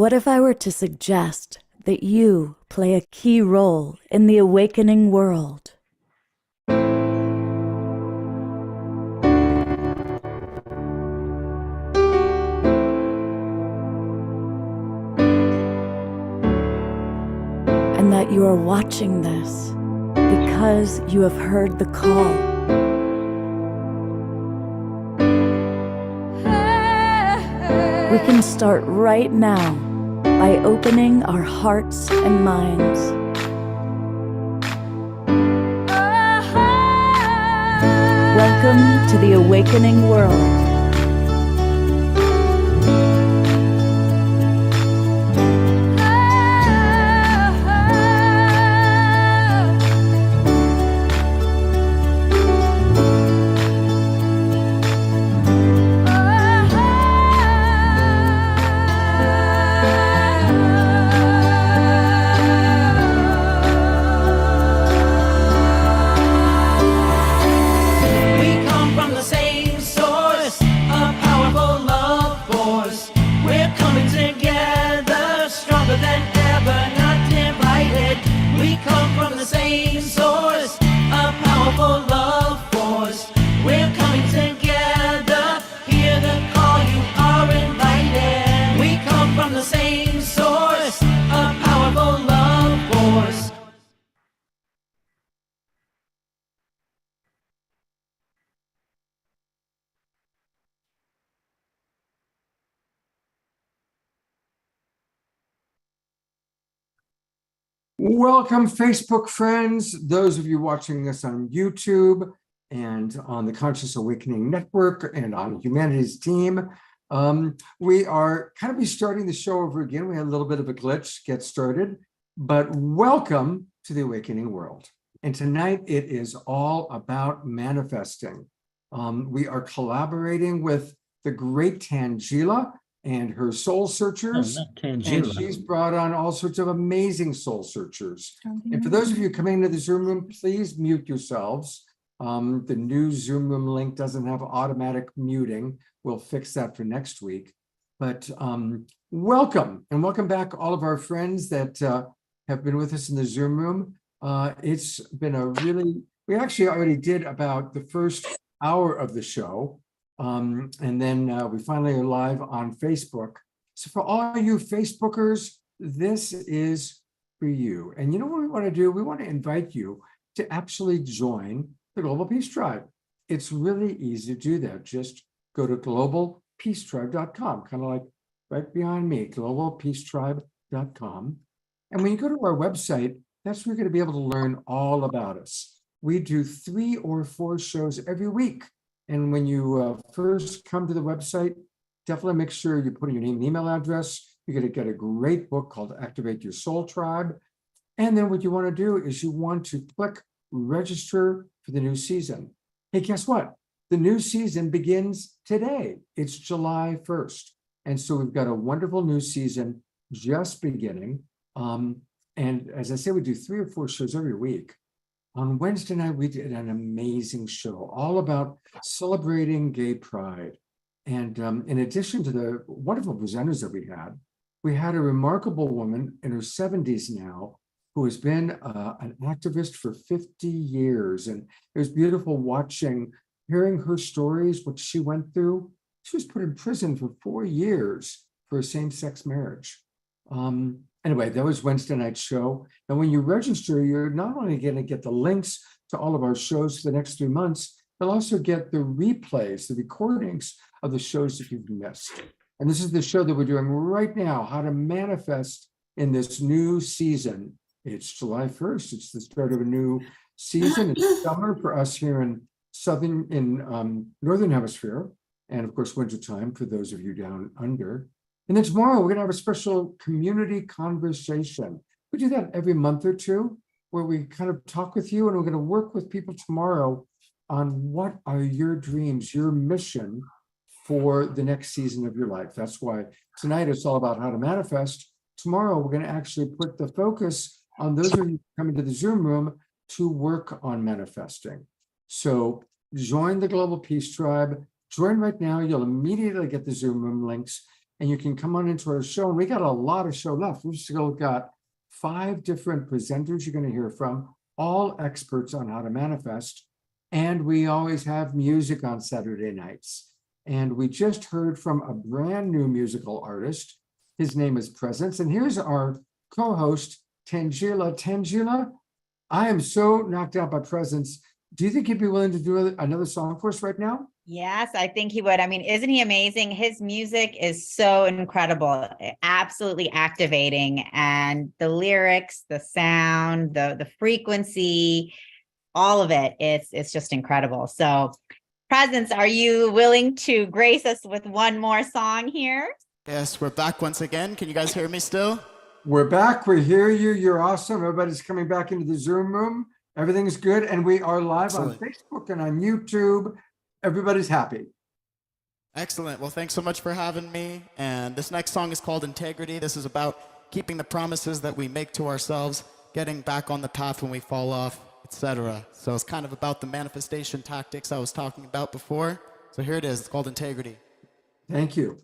What if I were to suggest that you play a key role in the awakening world? And that you are watching this because you have heard the call. We can start right now by opening our hearts and minds. Welcome to the awakening world. Welcome, Facebook friends, those of you watching us on YouTube and on the Conscious Awakening Network and on Humanity's Team. We are kind of restarting the show over again. We had a little bit of a glitch get started, but welcome to the awakening world. And tonight it is all about manifesting. We are collaborating with the great Tangela and her soul searchers. And she's brought on all sorts of amazing soul searchers. And for those of you coming into the Zoom room, please mute yourselves. The new Zoom room link doesn't have automatic muting. We'll fix that for next week. But welcome, and welcome back all of our friends that have been with us in the Zoom room. It's been a really, we actually already did about the first hour of the show. And then we finally are live on Facebook. So for all you Facebookers, this is for you. And you know what we want to do? We want to invite you to actually join the Global Peace Tribe. It's really easy to do that. Just go to globalpeacetribe.com, kind of like right behind me, globalpeacetribe.com. And when you go to our website, that's where you're going to be able to learn all about us. We do 3 or 4 shows every week. And when you first come to the website, definitely make sure you put in your name and email address. You're going to get a great book called Activate Your Soul Tribe. And then what you want to do is you want to click register for the new season. Hey, guess what? The new season begins today. It's July 1st. And so we've got a wonderful new season just beginning. And as I say, we do 3 or 4 shows every week. On Wednesday night, we did an amazing show all about celebrating gay pride. And in addition to the wonderful presenters that we had a remarkable woman in her 70s now who has been an activist for 50 years. And it was beautiful hearing her stories, what she went through. She was put in prison for 4 years for a same-sex marriage. Anyway, that was Wednesday night's show. And when you register, you're not only going to get the links to all of our shows for the next 3 months, you'll also get the replays, the recordings of the shows that you've missed. And this is the show that we're doing right now, how to manifest in this new season. It's July 1st. It's the start of a new season. It's summer for us here in Northern Hemisphere. And of course, wintertime for those of you down under. And then tomorrow, we're going to have a special community conversation. We do that every month or two, where we kind of talk with you, and we're going to work with people tomorrow on what are your dreams, your mission for the next season of your life. That's why tonight it's all about how to manifest. Tomorrow, we're going to actually put the focus on those of you coming to the Zoom room to work on manifesting. So join the Global Peace Tribe. Join right now. You'll immediately get the Zoom room links. and you can come on into our show. And we got a lot of show left. We've still got 5 different presenters you're going to hear from, all experts on how to manifest. And we always have music on Saturday nights. And we just heard from a brand new musical artist. His name is Presence. And here's our co-host, Tangela. Tangela, I am so knocked out by Presence. Do you think he'd be willing to do another song for us right now? Yes, I think he would. I mean, isn't he amazing? His music is so incredible, absolutely activating. And the lyrics, the sound, the frequency, all of it, it's just incredible. So, Presence, are you willing to grace us with one more song here? Yes, we're back once again. Can you guys hear me still? We're back. We hear you. You're awesome. Everybody's coming back into the Zoom room. Everything's good. And we are live on Facebook and on YouTube. Everybody's happy. Excellent. Well, thanks so much for having me. And this next song is called Integrity. This is about keeping the promises that we make to ourselves, getting back on the path when we fall off, etc. So it's kind of about the manifestation tactics I was talking about before. So here it is. It's called Integrity. Thank you.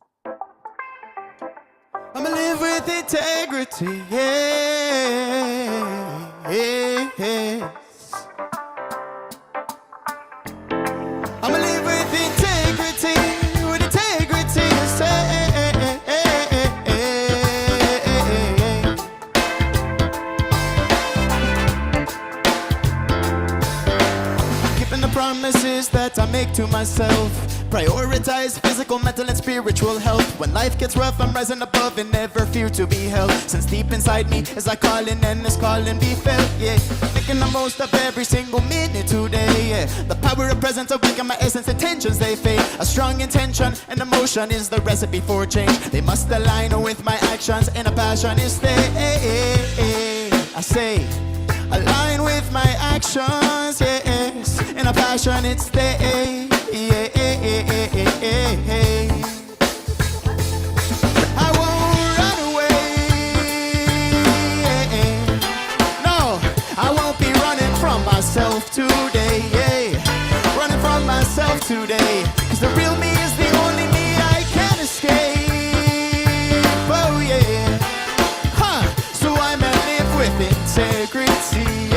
I'ma live with integrity, yes. I'ma live with integrity, yes. Keeping the promises that I make to myself. Prioritize physical, mental, and spiritual health. When life gets rough, I'm rising above and never fear to be held. Since deep inside me is like calling and this calling be felt, yeah. Making the most of every single minute today, yeah. The power of presence awaken my essence, intentions they fade. A strong intention and emotion is the recipe for change. They must align with my actions and a passion is stay. I say, align with my actions, yes. And a passion it's stay. I won't run away. No, I won't be running from myself today. Running from myself today. Cause the real me is the only me I can escape. Oh yeah. So I'ma live with integrity.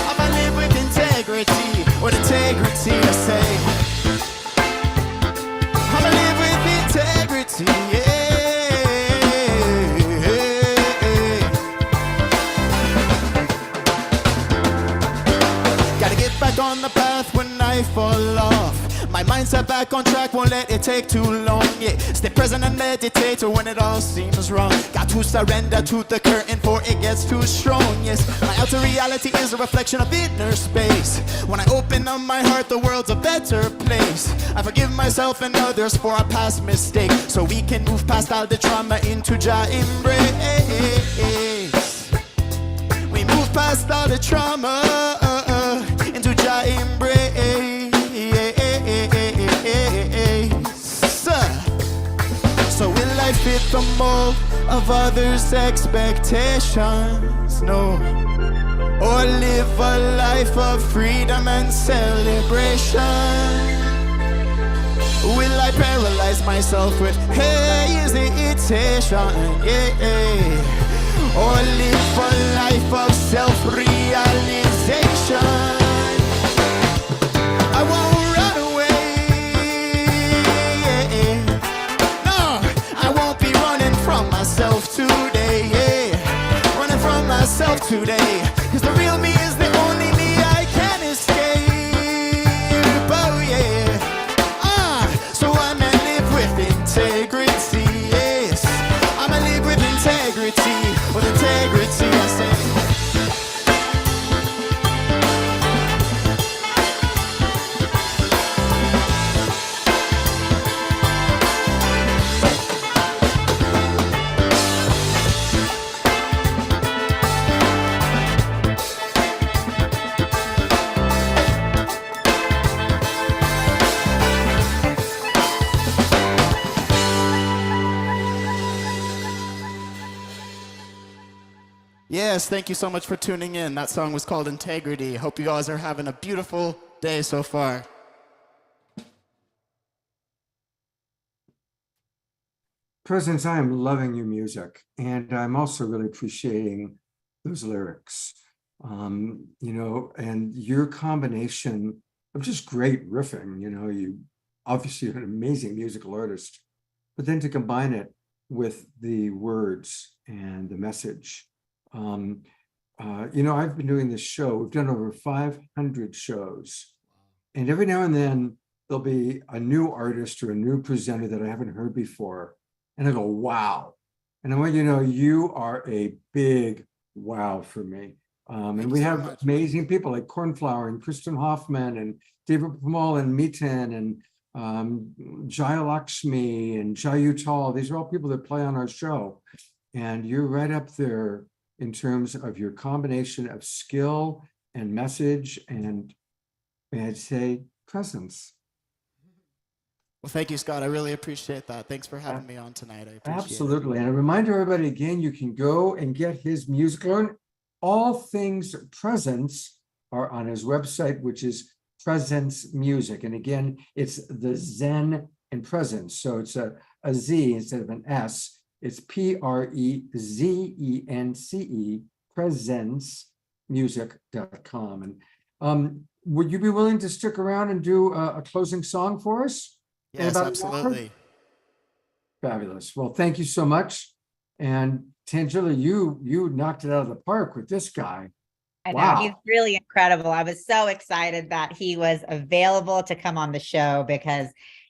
I'ma live with integrity. With integrity I say. On the path when I fall off. My mindset back on track, won't let it take too long, yeah. Stay present and meditate when it all seems wrong. Got to surrender to the curtain for it gets too strong, yes. My outer reality is a reflection of inner space. When I open up my heart, the world's a better place. I forgive myself and others for our past mistakes, so we can move past all the trauma into Jah embrace. We move past all the trauma into Jah embrace. So will I fit the mold of others' expectations? No. Or live a life of freedom and celebration? Will I paralyze myself with hesitation? Yeah. Or live a life of self-realization? I won't run away. No, I won't be running from myself today. Running from myself today. Cause the real me is the only me I can escape. Oh yeah. So I'ma live with integrity, yes. I'ma live with integrity. With integrity I say. Yes, thank you so much for tuning in. That song was called Integrity. Hope you guys are having a beautiful day so far. Presence, I am loving your music, and I'm also really appreciating those lyrics. And your combination of just great riffing. You obviously are an amazing musical artist, but then to combine it with the words and the message. I've been doing this show. We've done over 500 shows, and every now and then there'll be a new artist or a new presenter that I haven't heard before. And I go, wow. And I want you to know you are a big wow for me. And we have amazing people like Cornflower and Kristen Hoffman and David Pamal and Miten and Jaya Lakshmi and Jayu Tal. These are all people that play on our show. And you're right up there in terms of your combination of skill and message and, may I say, presence. Well, thank you, Scott. I really appreciate that. Thanks for having me on tonight. I appreciate Absolutely. it. And a reminder, everybody, again, you can go and get his music. Learn all things presence are on his website, which is Presence Music. And again, it's the Zen and Presence. So it's a Z instead of an S. It's PREZENCE, presencemusic.com. And would you be willing to stick around and do a closing song for us? Yes, absolutely. Fabulous. Well, thank you so much. And Tangela, you knocked it out of the park with this guy. I know, Wow. he's really incredible. I was so excited that he was available to come on the show because,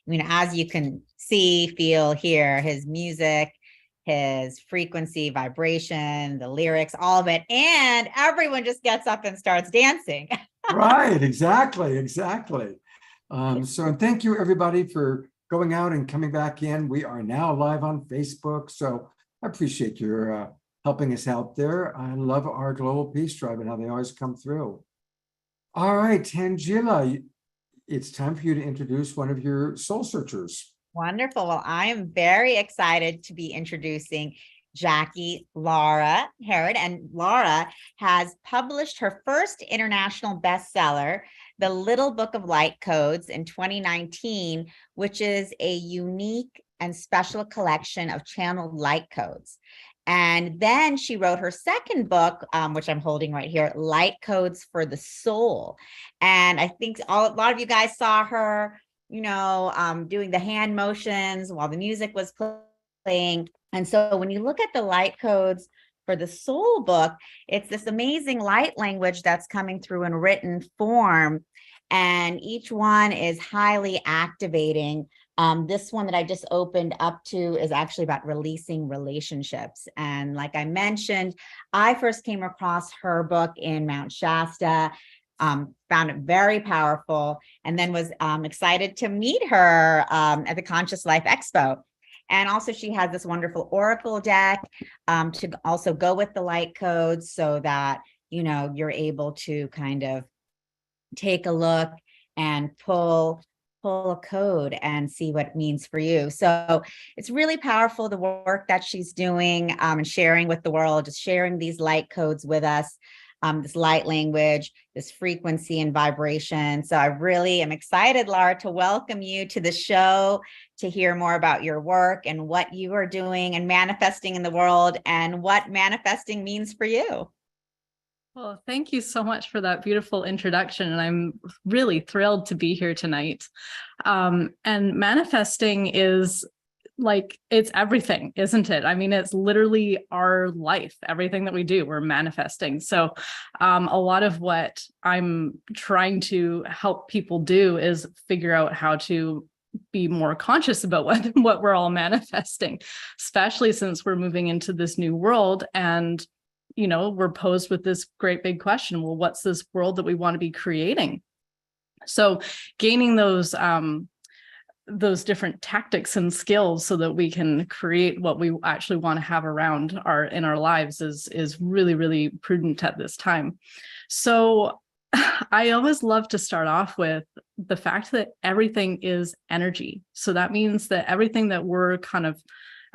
as you can see, feel, hear, his music, his frequency, vibration, the lyrics, all of it. And everyone just gets up and starts dancing. Right, exactly. And thank you everybody for going out and coming back in. We are now live on Facebook. So I appreciate your helping us out there. I love our Global Peace Tribe and how they always come through. All right, Tangela, it's time for you to introduce one of your soul searchers. Wonderful. Well, I am very excited to be introducing Jackie Laura Herod. And Laura has published her first international bestseller, The Little Book of Light Codes, in 2019, which is a unique and special collection of channeled light codes. And then she wrote her second book, which I'm holding right here, Light Codes for the Soul. And I think a lot of you guys saw her, doing the hand motions while the music was playing. And so when you look at the light codes for the soul book, it's this amazing light language that's coming through in written form. And each one is highly activating. This one that I just opened up to is actually about releasing relationships. And like I mentioned, I first came across her book in Mount Shasta, found it very powerful, and then was excited to meet her at the Conscious Life Expo. And also she has this wonderful oracle deck to also go with the light codes so that, you're able to kind of take a look and pull a code and see what it means for you. So it's really powerful, the work that she's doing and sharing with the world, just sharing these light codes with us, this light language, this frequency and vibration. So I really am excited, Laura, to welcome you to the show, to hear more about your work and what you are doing and manifesting in the world and what manifesting means for you. Well, thank you so much for that beautiful introduction. And I'm really thrilled to be here tonight. And manifesting is it's everything, isn't it? I mean, it's literally our life, everything that we do, we're manifesting. So a lot of what I'm trying to help people do is figure out how to be more conscious about what we're all manifesting, especially since we're moving into this new world. And we're posed with this great big question. Well, what's this world that we want to be creating? So gaining those different tactics and skills so that we can create what we actually want to have around in our lives is really, really prudent at this time. So I always love to start off with the fact that everything is energy. So that means that everything that we're kind of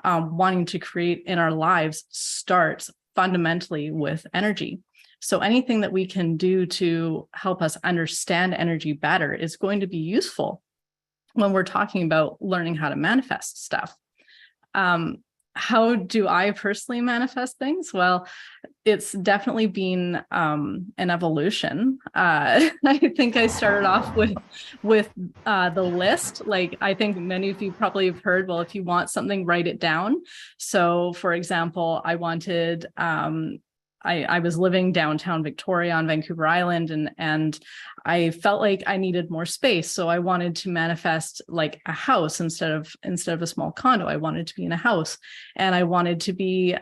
wanting to create in our lives starts fundamentally with energy. So anything that we can do to help us understand energy better is going to be useful when we're talking about learning how to manifest stuff. How do I personally manifest things? Well, it's definitely been an evolution. I think I started off with the list. Like, I think many of you probably have heard, well, if you want something, write it down. So for example, I wanted, I was living downtown Victoria on Vancouver Island, and I felt like I needed more space. So I wanted to manifest like a house instead of a small condo. I wanted to be in a house, and I wanted to be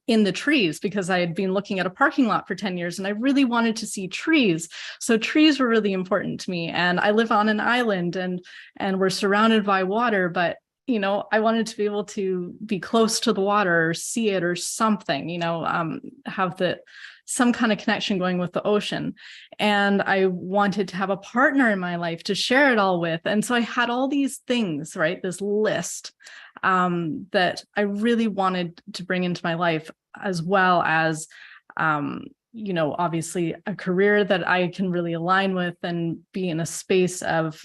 in the trees, because I had been looking at a parking lot for 10 years and I really wanted to see trees. So trees were really important to me. And I live on an island, and we're surrounded by water, but you know, I wanted to be able to be close to the water or see it or something, you know, have some kind of connection going with the ocean. And I wanted to have a partner in my life to share it all with. And so I had all these things, right? This list that I really wanted to bring into my life, as well as, you know, obviously a career that I can really align with and be in a space of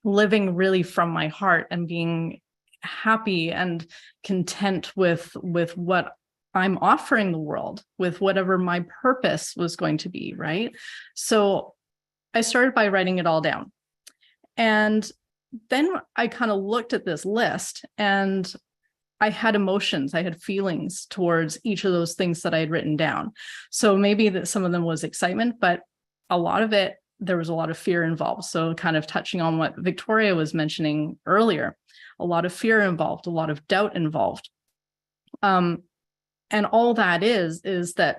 living really from my heart and being happy and content with what I'm offering the world, with whatever my purpose was going to be, right? So I started by writing it all down. And then I kind of looked at this list, and I had emotions, I had feelings towards each of those things that I had written down. So maybe that some of them was excitement, but a lot of it, there was a lot of fear involved. So kind of touching on what Victoria was mentioning earlier, a lot of fear involved, a lot of doubt involved. And all that is that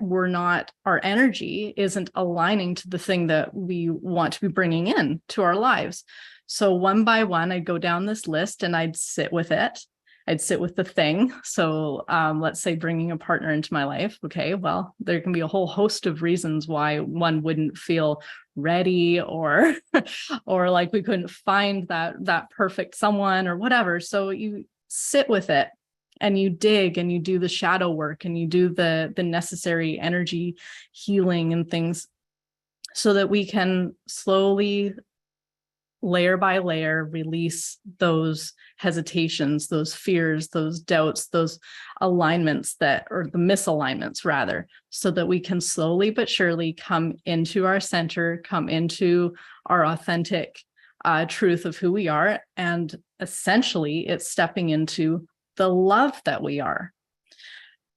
our energy isn't aligning to the thing that we want to be bringing in to our lives. So one by one, I'd go down this list and I'd sit with it. I'd sit with the thing. So let's say bringing a partner into my life. Okay, well, there can be a whole host of reasons why one wouldn't feel ready, or like we couldn't find that perfect someone or whatever. So you sit with it and you dig and you do the shadow work and you do the necessary energy healing and things, so that we can slowly, layer by layer, release those hesitations, those fears, those doubts, those alignments or the misalignments rather, so that we can slowly but surely come into our center, come into our authentic truth of who we are. And essentially it's stepping into the love that we are.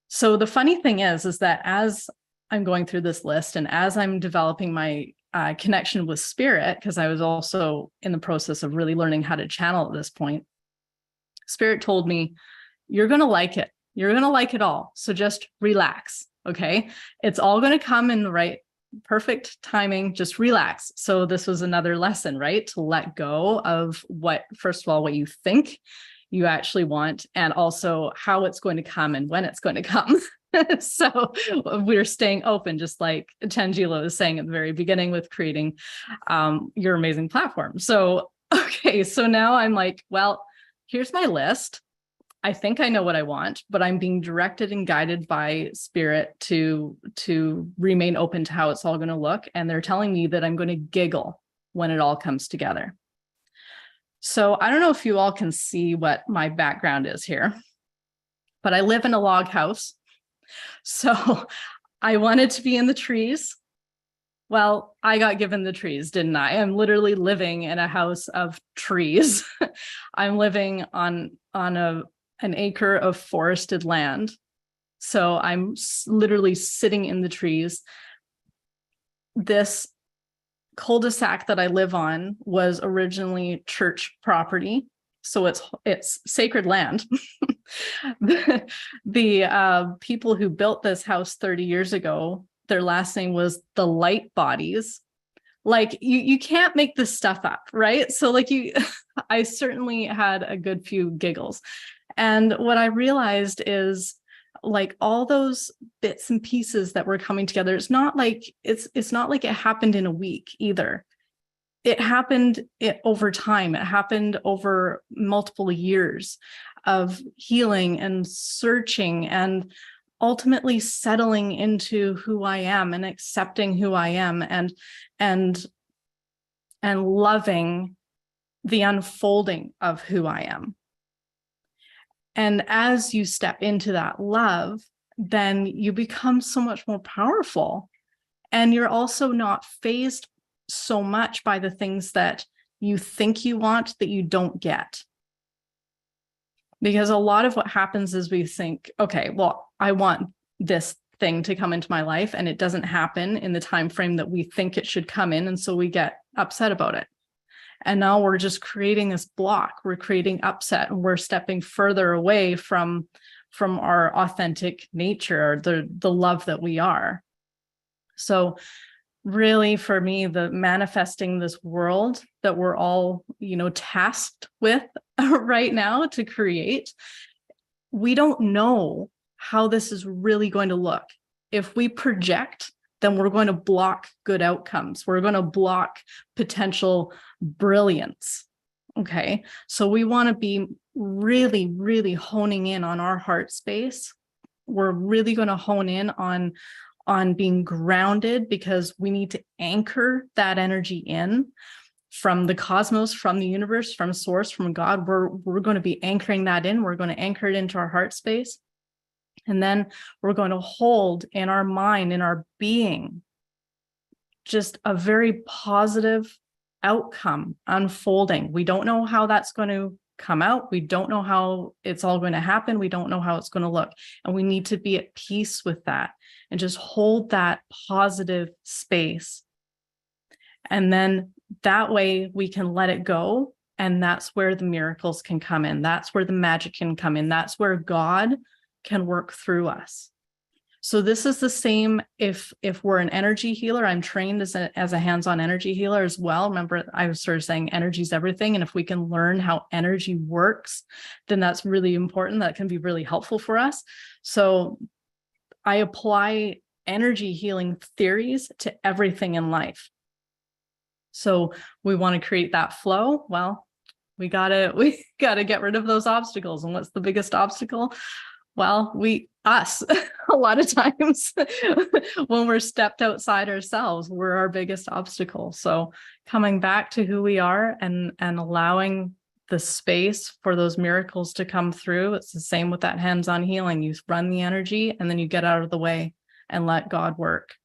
So the funny thing is that as I'm going through this list and as I'm developing my connection with spirit, because I was also in the process of really learning how to channel at this point, spirit told me, you're going to like it. You're going to like it all. So just relax. Okay. It's all going to come in the right, perfect timing. Just relax. So this was another lesson, right? To let go of first of all, what you think you actually want, and also how it's going to come and when it's going to come. So we're staying open, just like Tangela was saying at the very beginning with creating your amazing platform. So, okay, so now I'm like, well, here's my list. I think I know what I want, but I'm being directed and guided by spirit to remain open to how it's all going to look. And they're telling me that I'm going to giggle when it all comes together. So I don't know if you all can see what my background is here, but I live in a log house. So I wanted to be in the trees. Well, I got given the trees, didn't I? I'm literally living in a house of trees. I'm living on an acre of forested land. So I'm literally sitting in the trees. This cul-de-sac that I live on was originally church property. So it's sacred land. The people who built this house 30 years ago, their last name was the Light Bodies. Like you can't make this stuff up, right? So like I certainly had a good few giggles. And what I realized is, like, all those bits and pieces that were coming together, it's not like it happened in a week either. It happened over time. It happened over multiple years of healing and searching and ultimately settling into who I am and accepting who I am and loving the unfolding of who I am. And as you step into that love, then you become so much more powerful. And you're also not fazed so much by the things that you think you want that you don't get. Because a lot of what happens is we think, okay, well, I want this thing to come into my life, and it doesn't happen in the time frame that we think it should come in. And so we get upset about it. And now we're just creating this block. We're creating upset, and we're stepping further away from our authentic nature, the love that we are. So really, for me, the manifesting this world that we're all, tasked with right now to create, we don't know how this is really going to look. If we project, then we're going to block good outcomes. We're going to block potential brilliance. Okay. So we want to be really, really honing in on our heart space. We're really going to hone in on being grounded, because we need to anchor that energy in from the cosmos, from the universe, from source, from God. We're going to be anchoring that in. We're going to anchor it into our heart space. And then we're going to hold in our mind, in our being, just a very positive outcome unfolding. We don't know how that's going to come out. We don't know how it's all going to happen. We don't know how it's going to look. And we need to be at peace with that and just hold that positive space. And then that way we can let it go. And that's where the miracles can come in. That's where the magic can come in. That's where God can work through us. So this is the same if we're an energy healer. I'm trained as a hands-on energy healer as well. Remember, I was sort of saying energy is everything. And if we can learn how energy works, then that's really important. That can be really helpful for us. So I apply energy healing theories to everything in life. So we want to create that flow. Well, we gotta get rid of those obstacles. And what's the biggest obstacle? Well, us, a lot of times when we're stepped outside ourselves, we're our biggest obstacle. So coming back to who we are and allowing the space for those miracles to come through. It's the same with that hands-on healing. You run the energy and then you get out of the way and let God work.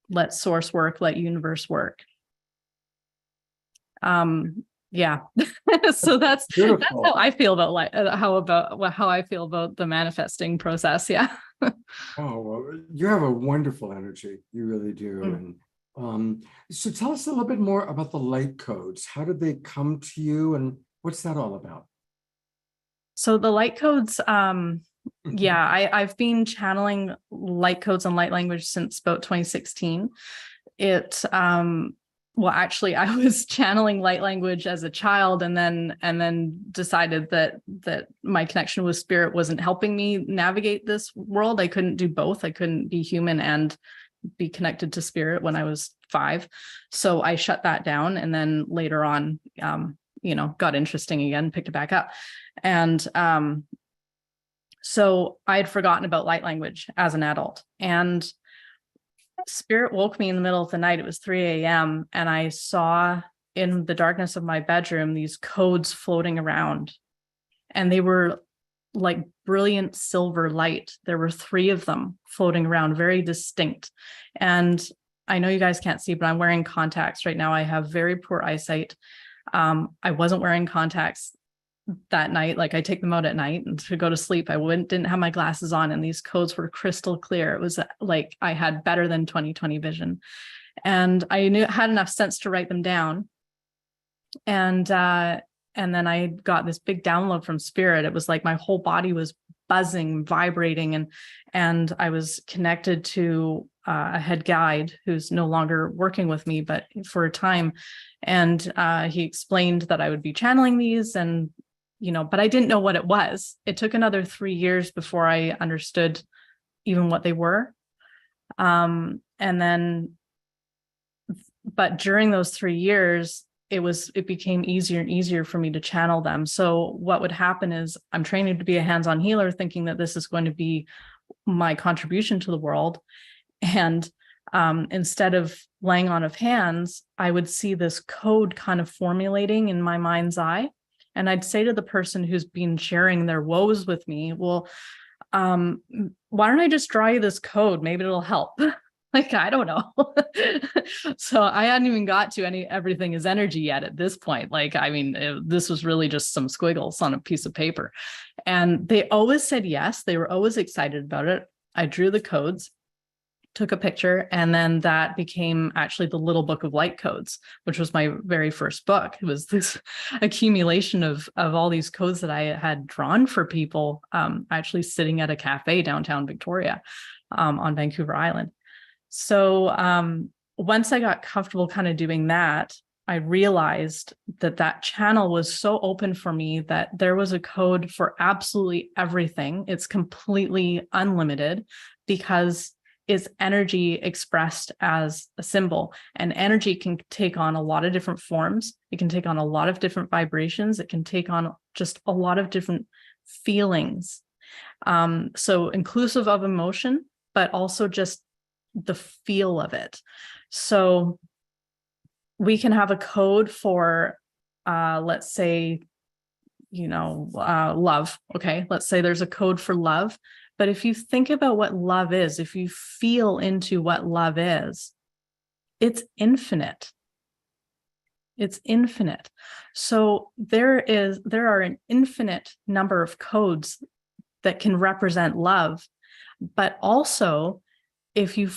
Let source work, let universe work. Yeah. So that's how I feel about how I feel about the manifesting process. Yeah. Oh, well, you have a wonderful energy. You really do. And so tell us a little bit more about the light codes. How did they come to you, and what's that all about? So the light codes, yeah, I've been channeling light codes and light language since about 2016. Well, actually, I was channeling light language as a child, and then decided that my connection with spirit wasn't helping me navigate this world. I couldn't do both. I couldn't be human and be connected to spirit when I was 5. So I shut that down, and then later on, got interesting again, picked it back up, and so I had forgotten about light language as an adult, and spirit woke me in the middle of the night. It was 3 a.m. and I saw in the darkness of my bedroom these codes floating around, and they were like brilliant silver light. There were 3 of them floating around, very distinct. And I know you guys can't see, but I'm wearing contacts right now. I have very poor eyesight. I wasn't wearing contacts that night. Like, I take them out at night, and to go to sleep, I didn't have my glasses on, and these codes were crystal clear. It was like I had better than 20/20 vision, and I had enough sense to write them down. And then I got this big download from spirit. It was like my whole body was buzzing, vibrating, and I was connected to a head guide who's no longer working with me, but for a time. And he explained that I would be channeling these, and but I didn't know what it was. It took another 3 years before I understood even what they were. But during those 3 years, it became easier and easier for me to channel them. So what would happen is, I'm training to be a hands-on healer, thinking that this is going to be my contribution to the world. And instead of laying on of hands, I would see this code kind of formulating in my mind's eye. And I'd say to the person who's been sharing their woes with me, well, why don't I just draw you this code? Maybe it'll help. Like, I don't know. So I hadn't even got to everything is energy yet at this point. Like, I mean, this was really just some squiggles on a piece of paper. And they always said yes. They were always excited about it. I drew the codes, took a picture, and then that became actually the Little Book of Light Codes, which was my very first book. It was this accumulation of all these codes that I had drawn for people, actually sitting at a cafe downtown Victoria, on Vancouver Island. So once I got comfortable kind of doing that, I realized that that channel was so open for me that there was a code for absolutely everything. It's completely unlimited because it's energy expressed as a symbol, and energy can take on a lot of different forms. It can take on a lot of different vibrations. It can take on just a lot of different feelings. So inclusive of emotion, but also just the feel of it. So we can have a code for, let's say, love. Okay, let's say there's a code for love. But if you think about what love is, if you feel into what love is, it's infinite. It's infinite. So there are an infinite number of codes that can represent love, but also if you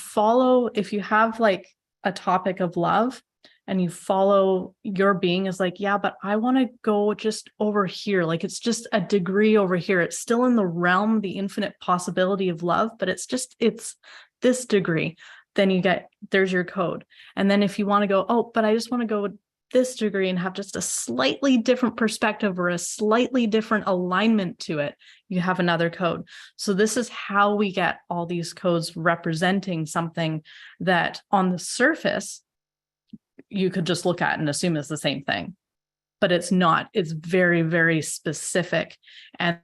have like a topic of love and you follow your being is like, yeah, but I want to go just over here. Like, it's just a degree over here. It's still in the realm, the infinite possibility of love, but it's this degree. Then there's your code. And then if you want to go, oh, but I just want to go this degree and have just a slightly different perspective or a slightly different alignment to it, you have another code. So this is how we get all these codes representing something that on the surface you could just look at and assume is the same thing, but it's not. It's very, very specific. And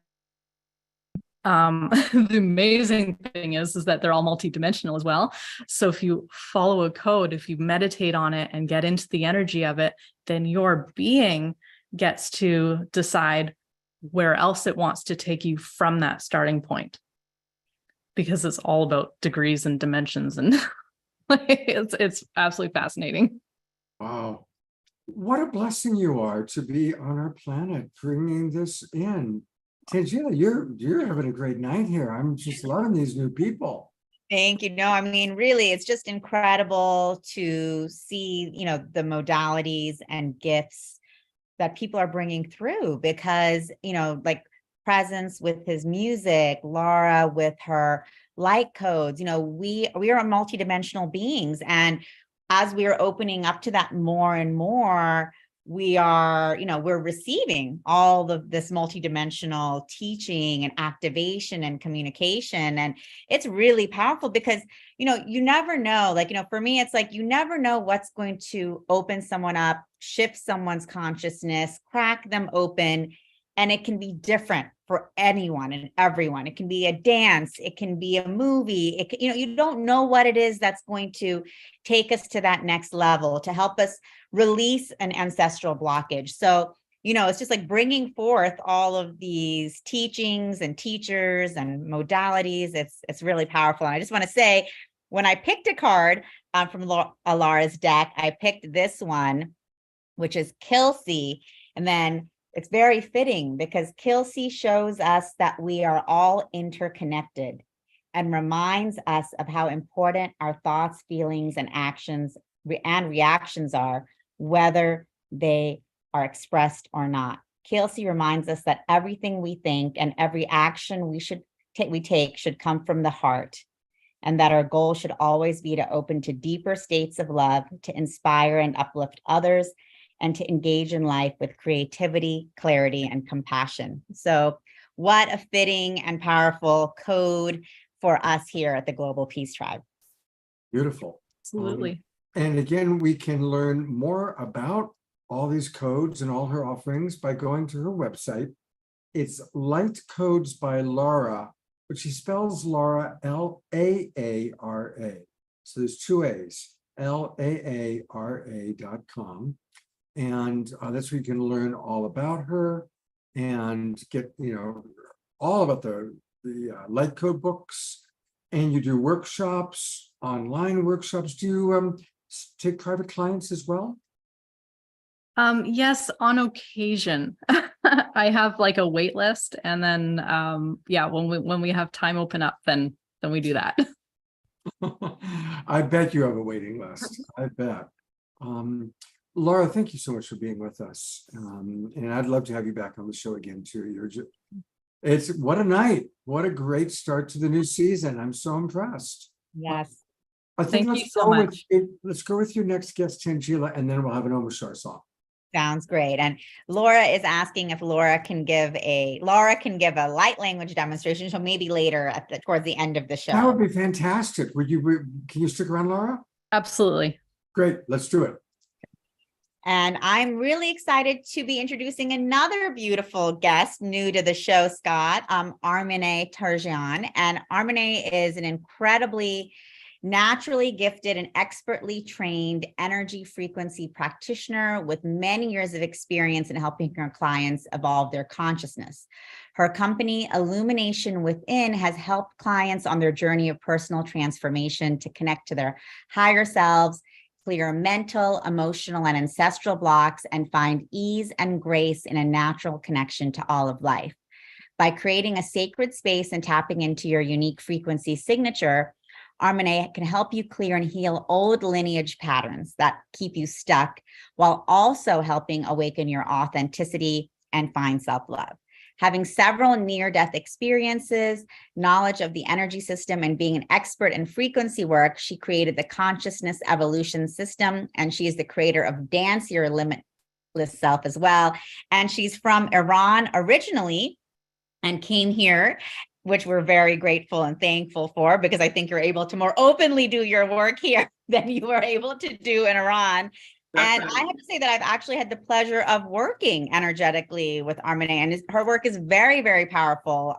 the amazing thing is that they're all multidimensional as well. So if you follow a code, if you meditate on it and get into the energy of it, then your being gets to decide where else it wants to take you from that starting point, because it's all about degrees and dimensions, and it's absolutely fascinating. Wow. What a blessing you are to be on our planet, bringing this in. Tangela, you're having a great night here. I'm just loving these new people. Thank you. No, I mean, really, it's just incredible to see, the modalities and gifts that people are bringing through, because, like Presence with his music, Laura with her light codes, we are multidimensional beings. And as we are opening up to that more and more, we are, we're receiving all of this multidimensional teaching and activation and communication. And it's really powerful because, you never know, for me, it's like, you never know what's going to open someone up, shift someone's consciousness, crack them open. And it can be different for anyone and everyone. It can be a dance. It can be a movie. You don't know what it is that's going to take us to that next level, to help us release an ancestral blockage. So, it's just like bringing forth all of these teachings and teachers and modalities. It's really powerful. And I just want to say, when I picked a card from Laura's deck, I picked this one, which is Kelsey. And then it's very fitting because Kelsey shows us that we are all interconnected and reminds us of how important our thoughts, feelings, and actions and reactions are, whether they are expressed or not. Kelsey reminds us that everything we think and every action we take should come from the heart, and that our goal should always be to open to deeper states of love, to inspire and uplift others, and to engage in life with creativity, clarity, and compassion. So what a fitting and powerful code for us here at the Global Peace Tribe. Beautiful. Absolutely. And again, we can learn more about all these codes and all her offerings by going to her website. It's Light Codes by Laura, but she spells Laura Laara. So there's two A's, Laara.com. And that's where you can learn all about her and get, all about the light code books. And you do workshops, online workshops. Do you take private clients as well? Yes, on occasion. I have like a wait list, and then when we have time open up, then we do that. I bet you have a waiting list. I bet. Laura, thank you so much for being with us. And I'd love to have you back on the show again too. It's what a night. What a great start to the new season. I'm so impressed. Yes. I think Thank you so much. Let's go with your next guest, Tangela, and then we'll have an Omashar song. Sounds great. And Laura is asking if Laura can give a light language demonstration. So maybe later towards the end of the show. That would be fantastic. Can you stick around, Laura? Absolutely. Great. Let's do it. And I'm really excited to be introducing another beautiful guest new to the show, Scott, Armine Tarjan. And Armine is an incredibly naturally gifted and expertly trained energy frequency practitioner with many years of experience in helping her clients evolve their consciousness. Her company, Illumination Within, has helped clients on their journey of personal transformation to connect to their higher selves, clear mental, emotional, and ancestral blocks, and find ease and grace in a natural connection to all of life. By creating a sacred space and tapping into your unique frequency signature, Armine can help you clear and heal old lineage patterns that keep you stuck, while also helping awaken your authenticity and find self-love. Having several near-death experiences, knowledge of the energy system, and being an expert in frequency work, she created the Consciousness Evolution System, and she is the creator of Dance Your Limitless Self as well. And she's from Iran originally and came here, which we're very grateful and thankful for, because I think you're able to more openly do your work here than you were able to do in Iran. And I have to say that I've actually had the pleasure of working energetically with Armine, and her work is very, very powerful.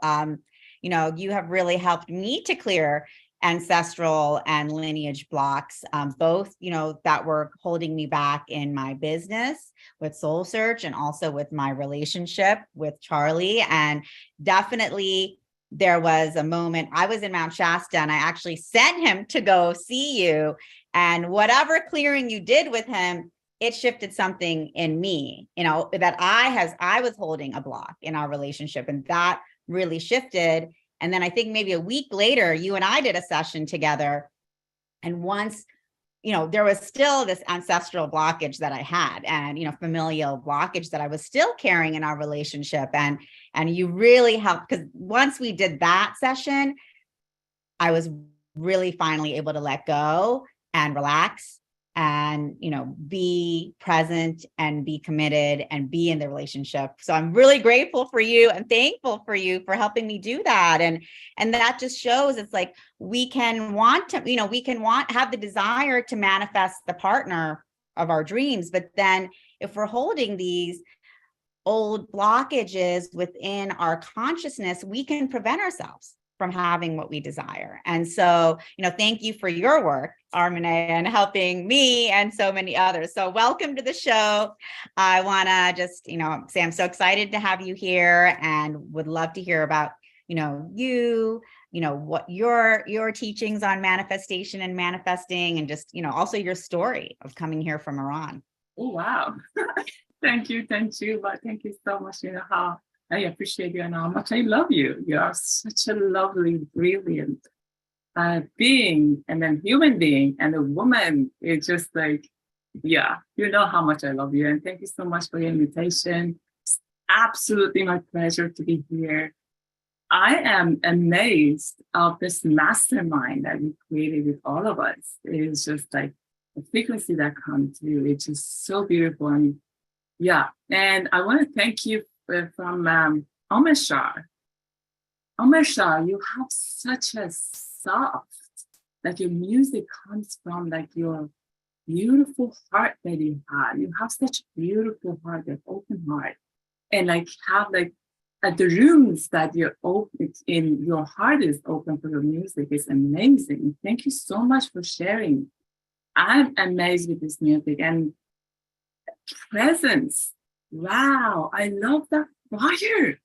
You have really helped me to clear ancestral and lineage blocks, both, that were holding me back in my business with Soul Search and also with my relationship with Charlie. And definitely there was a moment I was in Mount Shasta and I actually sent him to go see you. And whatever clearing you did with him, it shifted something in me, that I was holding a block in our relationship, and that really shifted. And then I think maybe a week later, you and I did a session together. And once, there was still this ancestral blockage that I had, and, familial blockage that I was still carrying in our relationship. And you really helped, because once we did that session, I was really finally able to let go and relax and, be present and be committed and be in the relationship. So I'm really grateful for you and thankful for you for helping me do that. And that just shows it's like, we can have the desire to manifest the partner of our dreams. But then if we're holding these old blockages within our consciousness, we can prevent ourselves from having what we desire. And so, thank you for your work, Armine, and helping me and so many others. So welcome to the show. I want to just, say I'm so excited to have you here and would love to hear about, what your teachings on manifestation and manifesting, and just, also your story of coming here from Iran. Oh, wow. Thank you. Thank you so much. How I appreciate you and how much I love you. You are such a lovely, brilliant being, and then human being, and a woman. It's just like, how much I love you. And thank you so much for your invitation. It's absolutely my pleasure to be here. I am amazed of this mastermind that you created with all of us. It's just like the frequency that comes through. It's just so beautiful. And I want to thank you from Omashar. Omashar, you have such a soft, like your music comes from like your beautiful heart that you have. You have such a beautiful heart, that open heart, and like have like the rooms that you're open in, your heart is open for your music is amazing. Thank you so much for sharing. I'm amazed with this music, and presence. Wow, I love that fire.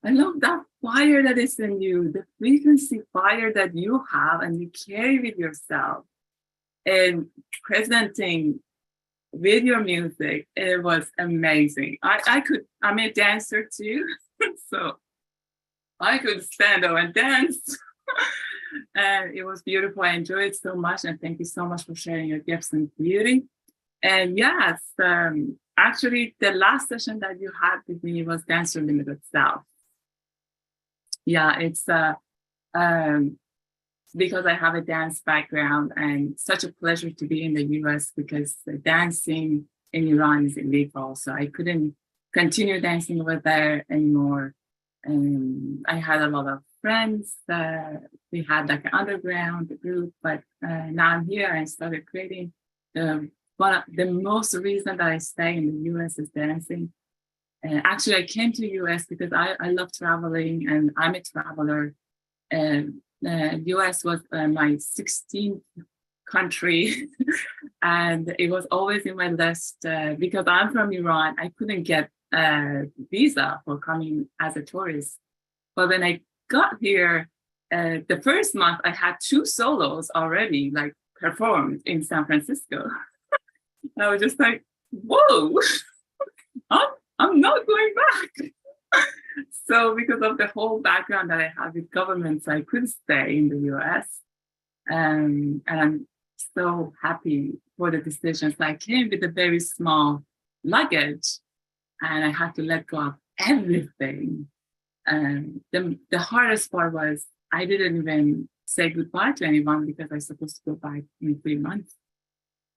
I love that fire that is in you, the frequency fire that you have and you carry with yourself. And presenting with your music, it was amazing. I'm a dancer too, so I could stand up and dance. And it was beautiful. I enjoyed it so much. And thank you so much for sharing your gifts and beauty. And yes, actually, the last session that you had with me was Dance Your Limited Self. Yeah, it's because I have a dance background and such a pleasure to be in the US because dancing in Iran is illegal. So I couldn't continue dancing over there anymore. And I had a lot of friends. We had like an underground group, but now I'm here and started creating. One of the most reason that I stay in the US is dancing. Actually, I came to US because I love traveling and I'm a traveler. And US was my 16th country. And it was always in my list because I'm from Iran. I couldn't get a visa for coming as a tourist. But when I got here, the first month I had 2 solos already like performed in San Francisco. And I was just like, whoa, I'm not going back. So because of the whole background that I have with governments, I could stay in the US. And I'm so happy for the decision. So I came with a very small luggage and I had to let go of everything. And the hardest part was I didn't even say goodbye to anyone because I was supposed to go back in 3 months.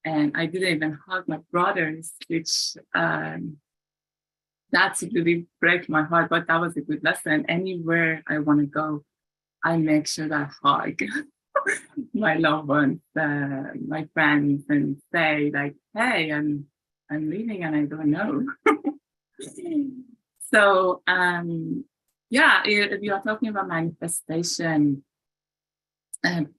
And I didn't even hug my brothers, which that's really break my heart, but that was a good lesson. Anywhere I want to go, I make sure that I hug my loved ones, my friends, and say like, hey, I'm leaving and I don't know. So yeah, if you are talking about manifestation,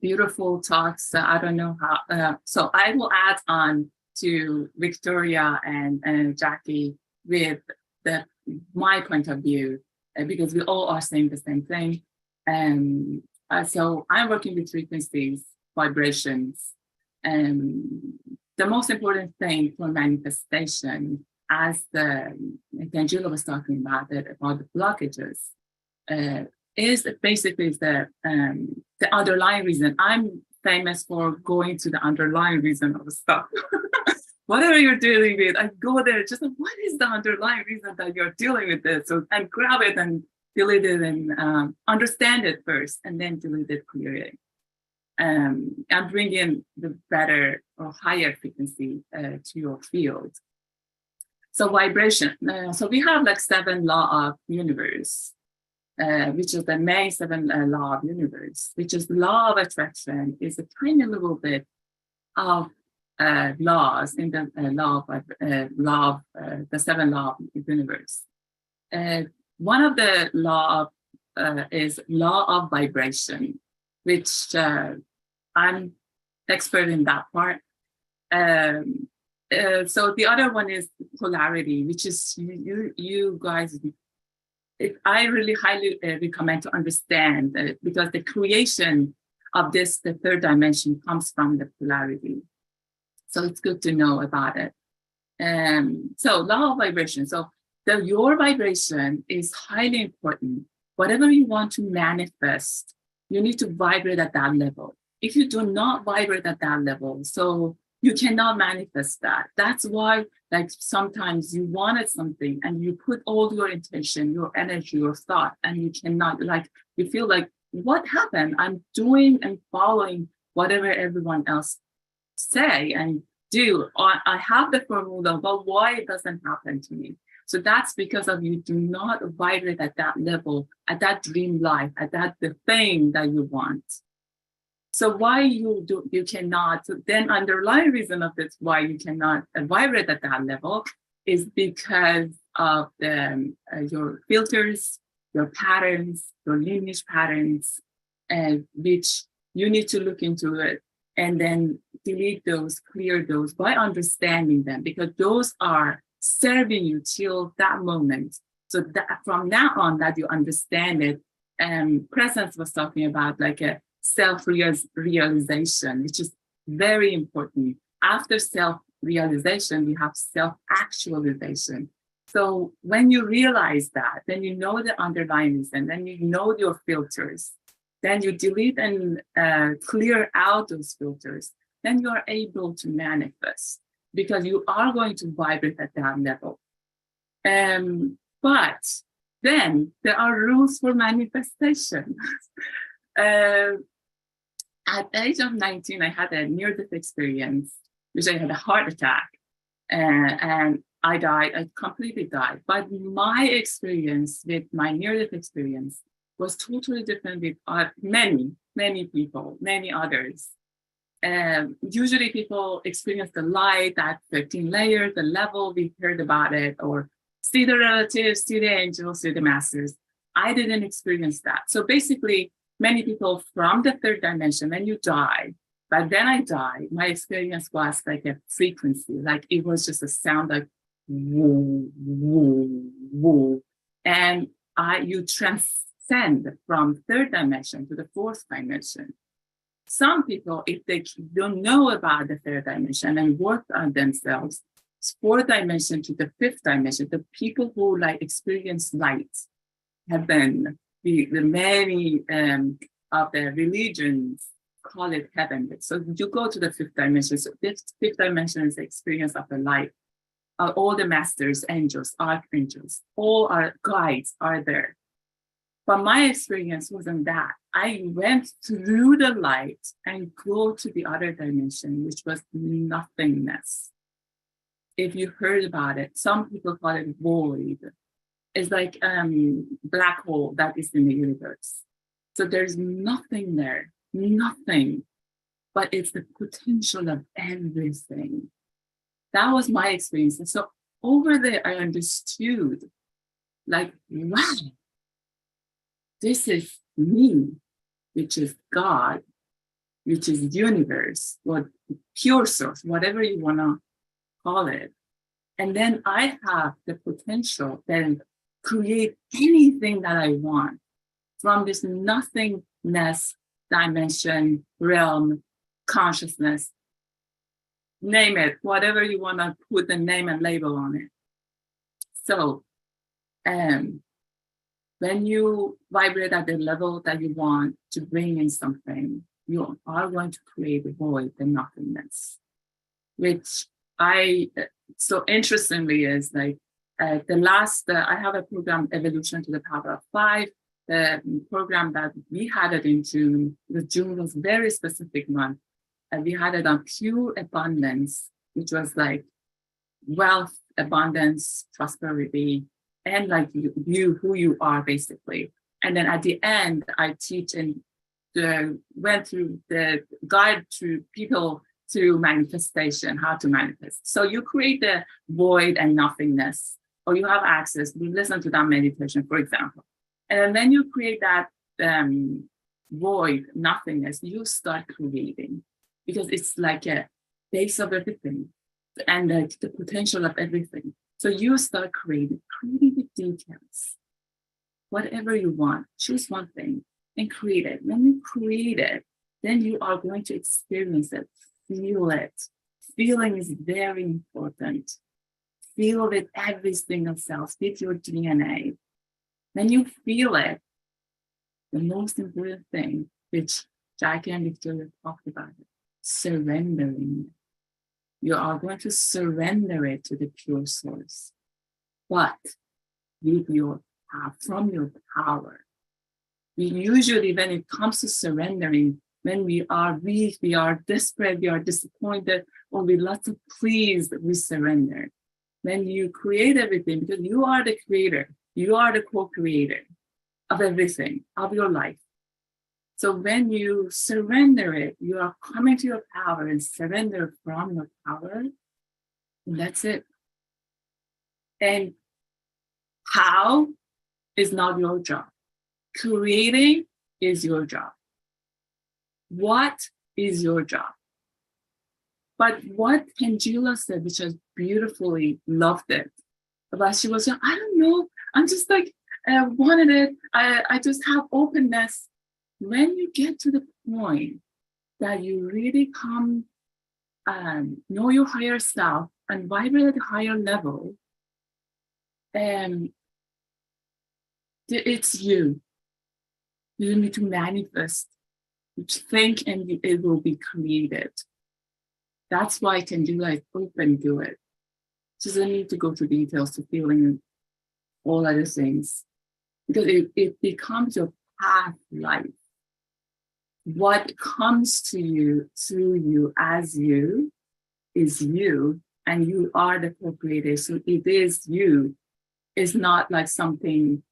beautiful talks. I don't know how. So I will add on to Victoria and Jackie with my point of view because we all are saying the same thing. And so I'm working with frequencies, vibrations, and the most important thing for manifestation, as Angela was talking about the blockages, is basically the underlying reason. I'm famous for going to the underlying reason of stuff. Whatever you're dealing with, I go there, just like, what is the underlying reason that you're dealing with this? So, and grab it and delete it and understand it first, and then delete it, clear it. And bring in the better or higher frequency to your field. So vibration. So we have like 7 law of universe. Which is the main 7 law of universe, which is law of attraction, is a tiny little bit of laws in the the 7 law of universe. One of the law of is law of vibration, which I'm expert in that part. So the other one is polarity, which is you guys. I really highly recommend to understand because the creation of the 3rd dimension comes from the polarity. So it's good to know about it. So law of vibration. So your vibration is highly important. Whatever you want to manifest, you need to vibrate at that level. If you do not vibrate at that level, so you cannot manifest that. That's why, like, sometimes you wanted something and you put all your intention, your energy, your thought, and you cannot, like, you feel like, what happened? I'm doing and following whatever everyone else say and do. I have the formula, but why it doesn't happen to me? So that's because of you do not vibrate at that level, at that dream life, at that the thing that you want. So why you cannot, then underlying reason of this why you cannot vibrate at that level is because of your filters, your patterns, your lineage patterns, and which you need to look into it and then delete those, clear those by understanding them, because those are serving you till that moment. So that from now on that you understand it, Presence was talking about like a self-realization, which is very important. After self-realization, we have self-actualization. So when you realize that, then you know the underlying and then you know your filters, then you delete and clear out those filters, then you are able to manifest because you are going to vibrate at that level. But then there are rules for manifestation. At the age of 19, I had a near-death experience, which I had a heart attack, and I died. I completely died. But my experience with my near-death experience was totally different with many people, many others. Usually people experience the light, that 13 layers, the level, we heard about it, or see the relatives, see the angels, see the masters. I didn't experience that. So basically, many people from the third dimension, when you die, but then I died, my experience was like a frequency, like it was just a sound like woo, woo, woo. And you transcend from third dimension to the fourth dimension. Some people, if they don't know about the third dimension and work on themselves, fourth dimension to the fifth dimension, the people who like experience light have been the many of the religions call it heaven. So you go to the fifth dimension. So fifth dimension is the experience of the light. All the masters, angels, archangels, all our guides are there. But my experience wasn't that. I went through the light and go to the other dimension, which was nothingness. If you heard about it, some people call it void. It's like black hole that is in the universe. So there's nothing there, nothing, but it's the potential of everything. That was my experience. And so over there, I understood, like, wow, this is me, which is God, which is universe, or pure source, whatever you want to call it. And then I have the potential then create anything that I want from this nothingness dimension, realm, consciousness, name it, whatever you want to put the name and label on it. So when you vibrate at the level that you want to bring in something, you are going to create a void, the nothingness, which so interestingly is like the last, I have a program, Evolution to the Power of 5. The program that we had it in June, the June was a very specific month. And we had it on pure abundance, which was like wealth, abundance, prosperity, and like you who you are basically. And then at the end, I teach and went through the guide to people to manifestation, how to manifest. So you create the void and nothingness, or you have access, you listen to that meditation, for example. And then you create that void, nothingness, you start creating, because it's like a base of everything and the potential of everything. So you start creating with details, whatever you want, choose one thing and create it. When you create it, then you are going to experience it, feel it. Feeling is very important. Feel with every single cell, with your DNA. When you feel it, the most important thing, which Jackie and Victoria talked about, surrendering it. You are going to surrender it to the pure source, but with from your power. We usually, when it comes to surrendering, when we are weak, we are desperate, we are disappointed, or we lots of pleas, we surrender. When you create everything, because you are the creator, you are the co-creator of everything, of your life. So when you surrender it, you are coming to your power and surrender from your power. And that's it. And how is not your job. Creating is your job. What is your job? But what Angela said, which I beautifully loved it, but she was, I don't know, I'm just like, wanted it. I just have openness. When you get to the point that you really come, know your higher self and vibrate at a higher level, it's you. You need to manifest, think, and it will be created. That's why I can do like open, do it. She doesn't need to go to details to feeling and all other things, because it becomes your path life. What comes to you, through you, as you, is you, and you are the co-creator. So it is you. It's not like something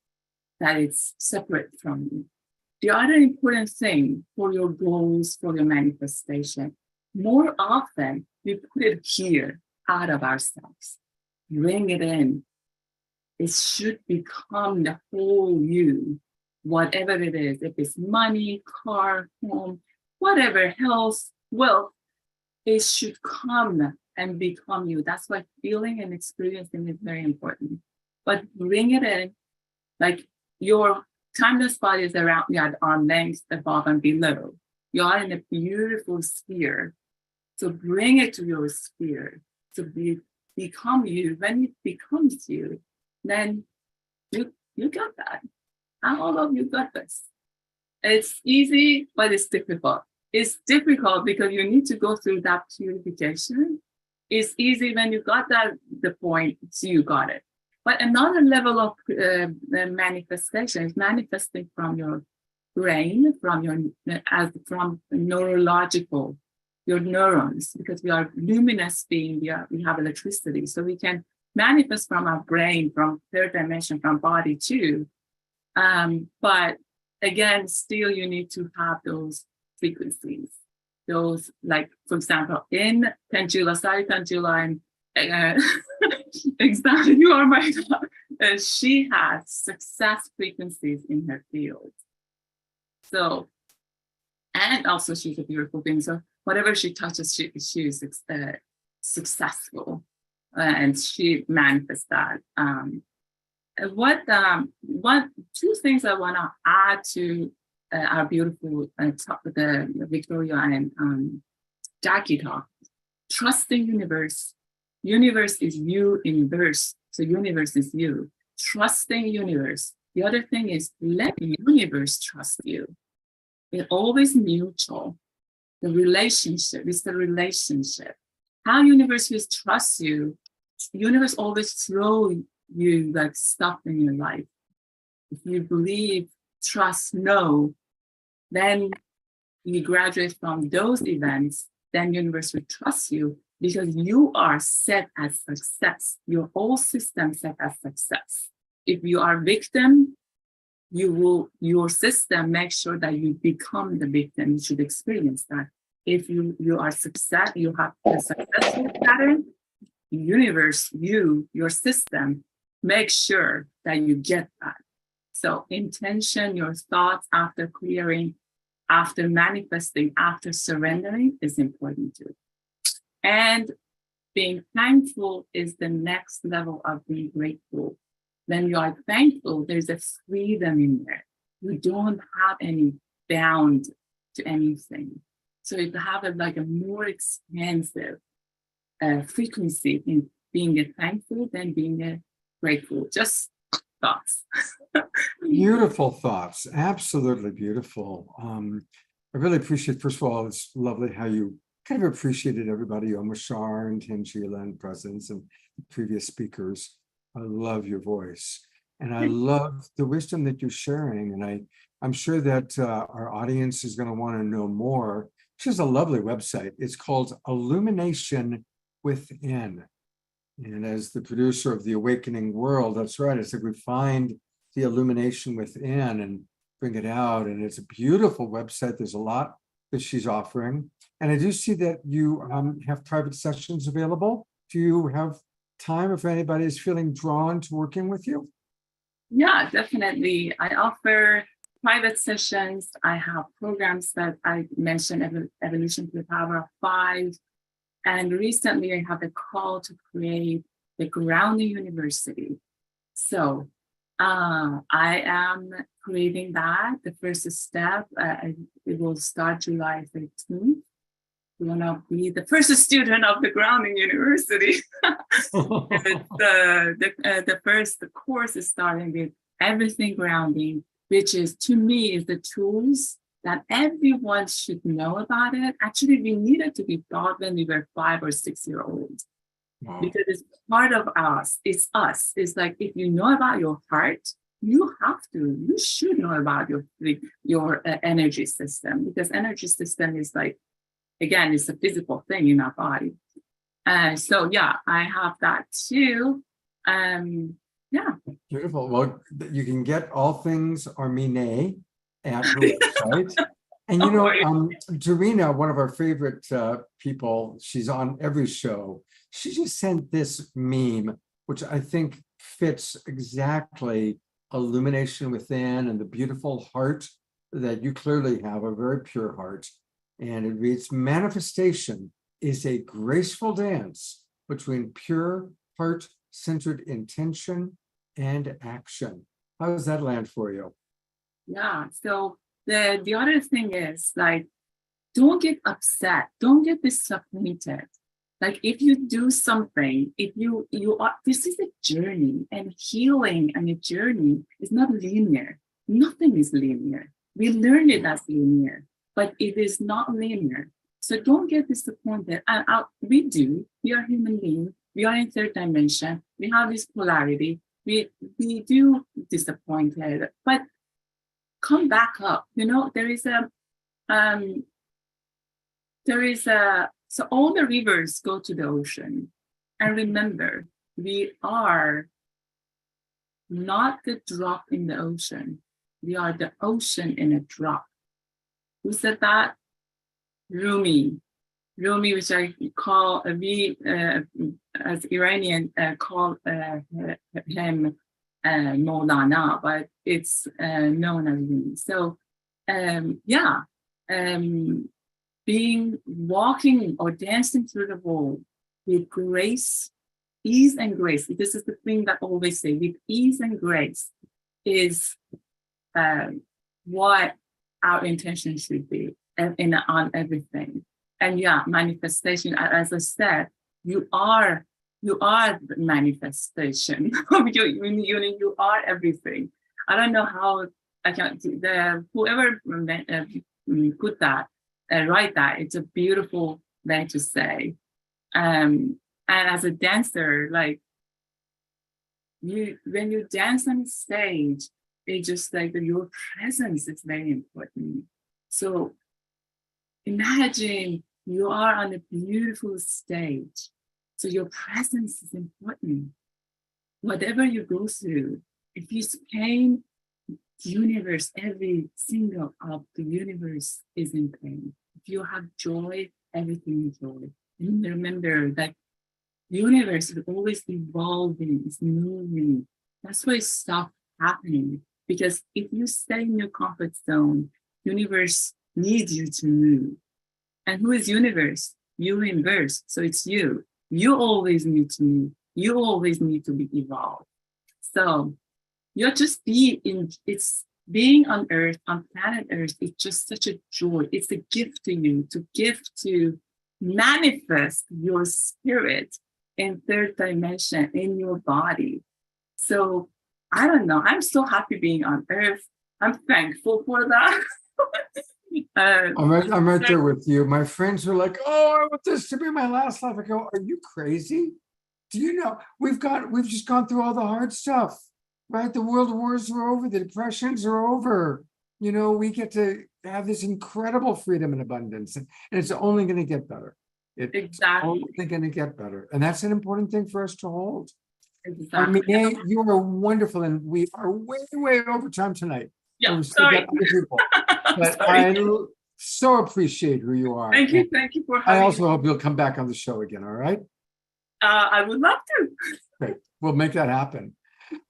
that is separate from you. The other important thing for your goals, for your manifestation, more often we put it here out of ourselves, bring it in. It should become the whole you, whatever it is. If it's money, car, home, whatever, health, wealth, it should come and become you. That's why feeling and experiencing is very important. But bring it in, like your timeless body is around you at arm length, above and below. You are in a beautiful sphere. So bring it to your sphere to become you. When it becomes you, then you got that. And all of you got this. It's easy, but it's difficult. It's difficult because you need to go through that purification. It's easy when you got that, the point, so you got it. But another level of manifestation is manifesting from your brain, from neurological, your neurons, because we are luminous being, we have electricity. So we can manifest from our brain, from third dimension, from body too. But again, still you need to have those frequencies. Those, like, for example, in Pendula, sorry, Pendula, and exactly, you are my God. She has success frequencies in her field. So, and also she's a beautiful being. So whatever she touches, she is successful, and she manifests that. Two things I want to add to our beautiful the Victoria and Jackie talk. Trust the universe. Universe is you, universe. So universe is you. Trusting universe. The other thing is let the universe trust you. It's always mutual. The relationship is the relationship. How universe will trust you. Universe always throw you like stuff in your life. If you believe, trust, know, then you graduate from those events, then universe will trust you because you are set as success. Your whole system set as success. If you are victim, your system makes sure that you become the victim. You should experience that. If you are success, you have a successful pattern, universe, your system, make sure that you get that. So intention, your thoughts after clearing, after manifesting, after surrendering is important too. And being thankful is the next level of being grateful. When you are thankful, there's a freedom in there. You don't have any bound to anything. So you have a more expansive frequency in being thankful than being grateful. Just thoughts. Beautiful thoughts. Absolutely beautiful. I really appreciate, first of all, it's lovely how you kind of appreciated everybody, Omashar and Tangela and Presence and previous speakers. I love your voice. And I love the wisdom that you're sharing. And I'm sure that our audience is going to want to know more. She has a lovely website. It's called Illumination Within. And as the producer of The Awakening World, that's right. It's like we find the illumination within and bring it out. And it's a beautiful website. There's a lot that she's offering. And I do see that you have private sessions available. Do you have time if anybody is feeling drawn to working with you? Yeah, definitely. I offer private sessions. I have programs that I mentioned, Evolution to the Power of 5. And recently I have a call to create the grounding university. So I am creating that. The first step, it will start July 13th. We want to be the first student of the grounding university. The first course is starting with everything grounding, which is, to me, is the tools that everyone should know about it. Actually, we needed to be taught when we were 5 or 6 years old. Wow. Because it's part of us. It's us. It's like, if you know about your heart, you should know about your energy system, because energy system is like, again, it's a physical thing in our body. So yeah, I have that too. Yeah. Beautiful. Well, you can get all things Armine at her website. And you know, Dorina, one of our favorite people, she's on every show. She just sent this meme, which I think fits exactly illumination within and the beautiful heart that you clearly have, a very pure heart. And it reads, manifestation is a graceful dance between pure heart-centered intention and action. How does that land for you? Yeah, so the other thing is, like, don't get upset, don't get disappointed. Like, if you do something, if you are, this is a journey, and healing and a journey is not linear. Nothing is linear. We learn it as linear, but it is not linear. So don't get disappointed. And we are human beings. We are in third dimension. We have this polarity. We do disappointed, but come back up. You know, so all the rivers go to the ocean. And remember, we are not the drop in the ocean. We are the ocean in a drop. Who said that? Rumi, which I call, as Iranian, call him Maulana, but it's known as Rumi. So, walking or dancing through the world with grace, ease and grace. This is the thing that I always say, with ease and grace is what our intention should be on everything. And yeah, manifestation, as I said, you are the manifestation. you are everything. I don't know how I can, whoever put that, write that, it's a beautiful thing to say. And as a dancer, like, when you dance on stage, it's just like your presence is very important. So imagine you are on a beautiful stage. So your presence is important. Whatever you go through, if you pain, the universe, every single of the universe is in pain. If you have joy, everything is joy. And remember that the universe is always evolving, it's moving. That's why stuff happening. Because if you stay in your comfort zone, universe needs you to move. And who is universe? Universe. So it's you. You always need to move. You always need to be evolved. So you're just it's being on Earth, on planet Earth, it's just such a joy. It's a gift to you, to manifest your spirit in third dimension in your body. So I don't know. I'm so happy being on Earth. I'm thankful for that. I'm right there with you. My friends are like, "Oh, I want this to be my last life." I go, "Are you crazy? Do you know we've just gone through all the hard stuff, right? The world wars are over, the depressions are over. You know, we get to have this incredible freedom and abundance, and it's only going to get better. It's only going to get better, and that's an important thing for us to hold." Exactly. I mean, you are wonderful, and we are way over time tonight. Yeah, sorry. But I so appreciate who you are. Thank you for having me. I also hope you'll come back on the show again, all right? I would love to. Great. We'll make that happen.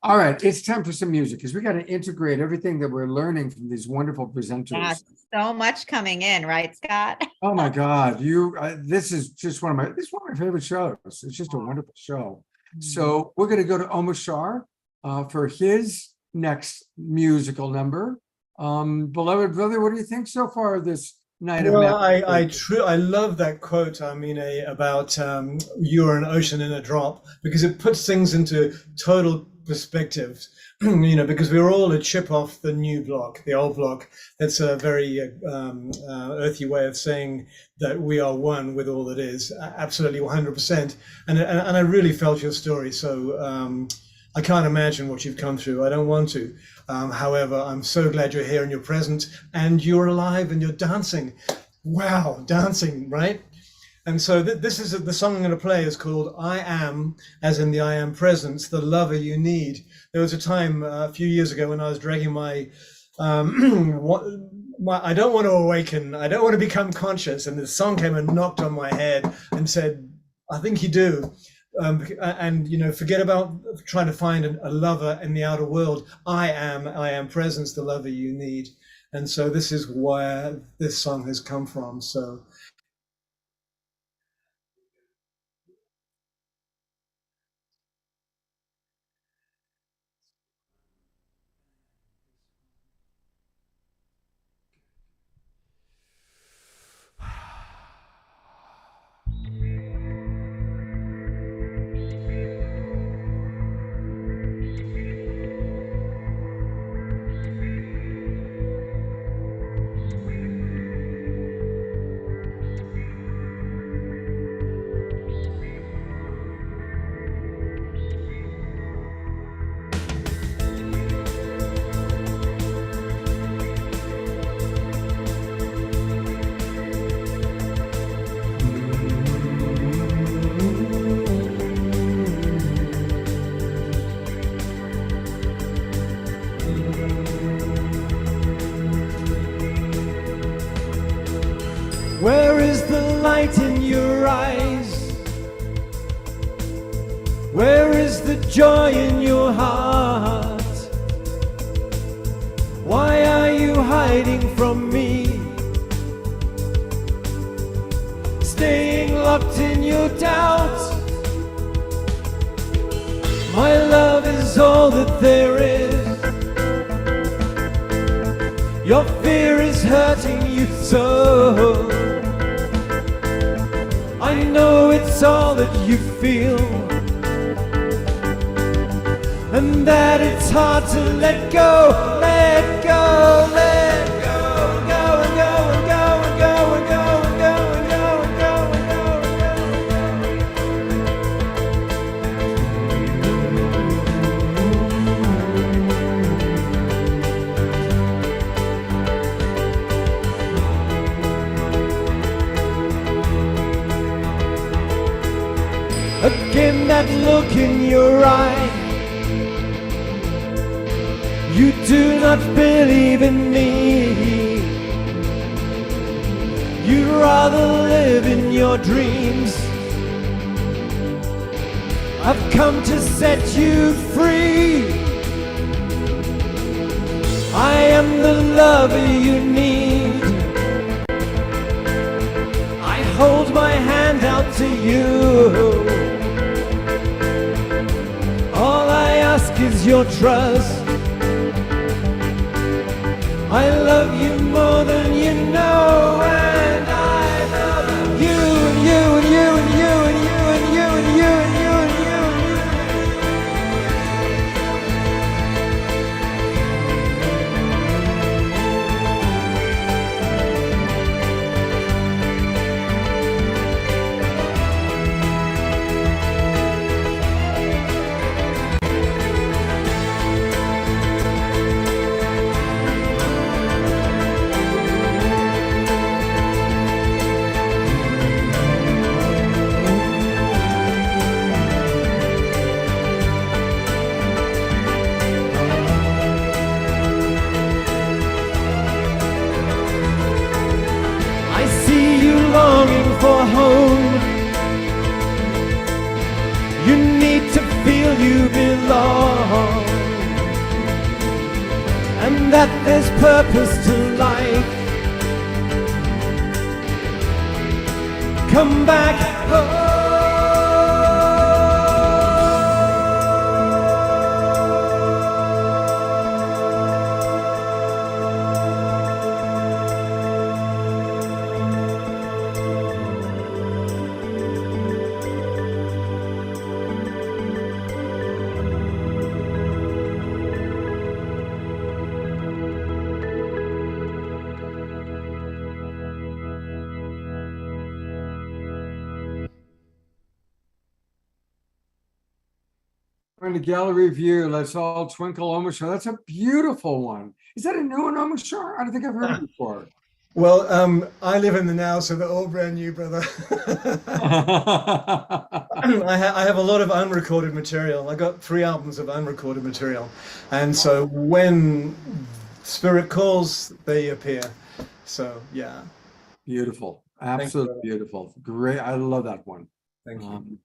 All right, it's time for some music because we got to integrate everything that we're learning from these wonderful presenters. Yeah, so much coming in, right, Scott? Oh my God, this is just one of my favorite shows. It's just a wonderful show. So we're going to go to Omashar for his next musical number. Beloved brother, what do you think so far of this night of Well, magic? I love that quote, about you're an ocean in a drop, because it puts things into total perspective. Because we're all a chip off the new block, the old block. That's a very earthy way of saying that we are one with all that is. Absolutely, 100%. And I really felt your story. So I can't imagine what you've come through. I don't want to. However, I'm so glad you're here and you're present and you're alive and you're dancing. Wow, dancing, right? And so this is the song I'm going to play is called I Am, as in the I Am Presence, the lover you need. There was a time a few years ago when I was dragging my I don't want to awaken, I don't want to become conscious. And the song came and knocked on my head and said, I think you do. Forget about trying to find a lover in the outer world. I am presence, the lover you need. And so this is where this song has come from. So where is the light in your eyes? Where is the joy in your heart? Why are you hiding from me? Staying locked in your doubts. My love is all that there is. Your fear is hurting you so. I know it's all that you feel, and that it's hard to let go, let go, let go, go and go and go and go and go and go and go and go and again, that look in your eye. You do not believe in me. You'd rather live in your dreams. I've come to set you free. I am the lover you need. I hold my hand out to you. All I ask is your trust. I love you more than you know, and I love you and you and you and you and you and you and you and you and you and you. Longing for home. You need to feel you belong. song, and that there's purpose to life. Come back home. In the gallery view, let's all twinkle Omashar. That's a beautiful one. Is that a new one, Omashar? I don't think I've heard it before. Well, I live in the now, so they're all brand new, brother. I have a lot of unrecorded material. I got 3 albums of unrecorded material, and so when spirit calls, they appear. So yeah. Beautiful, absolutely beautiful, great. I love that one. Thank you.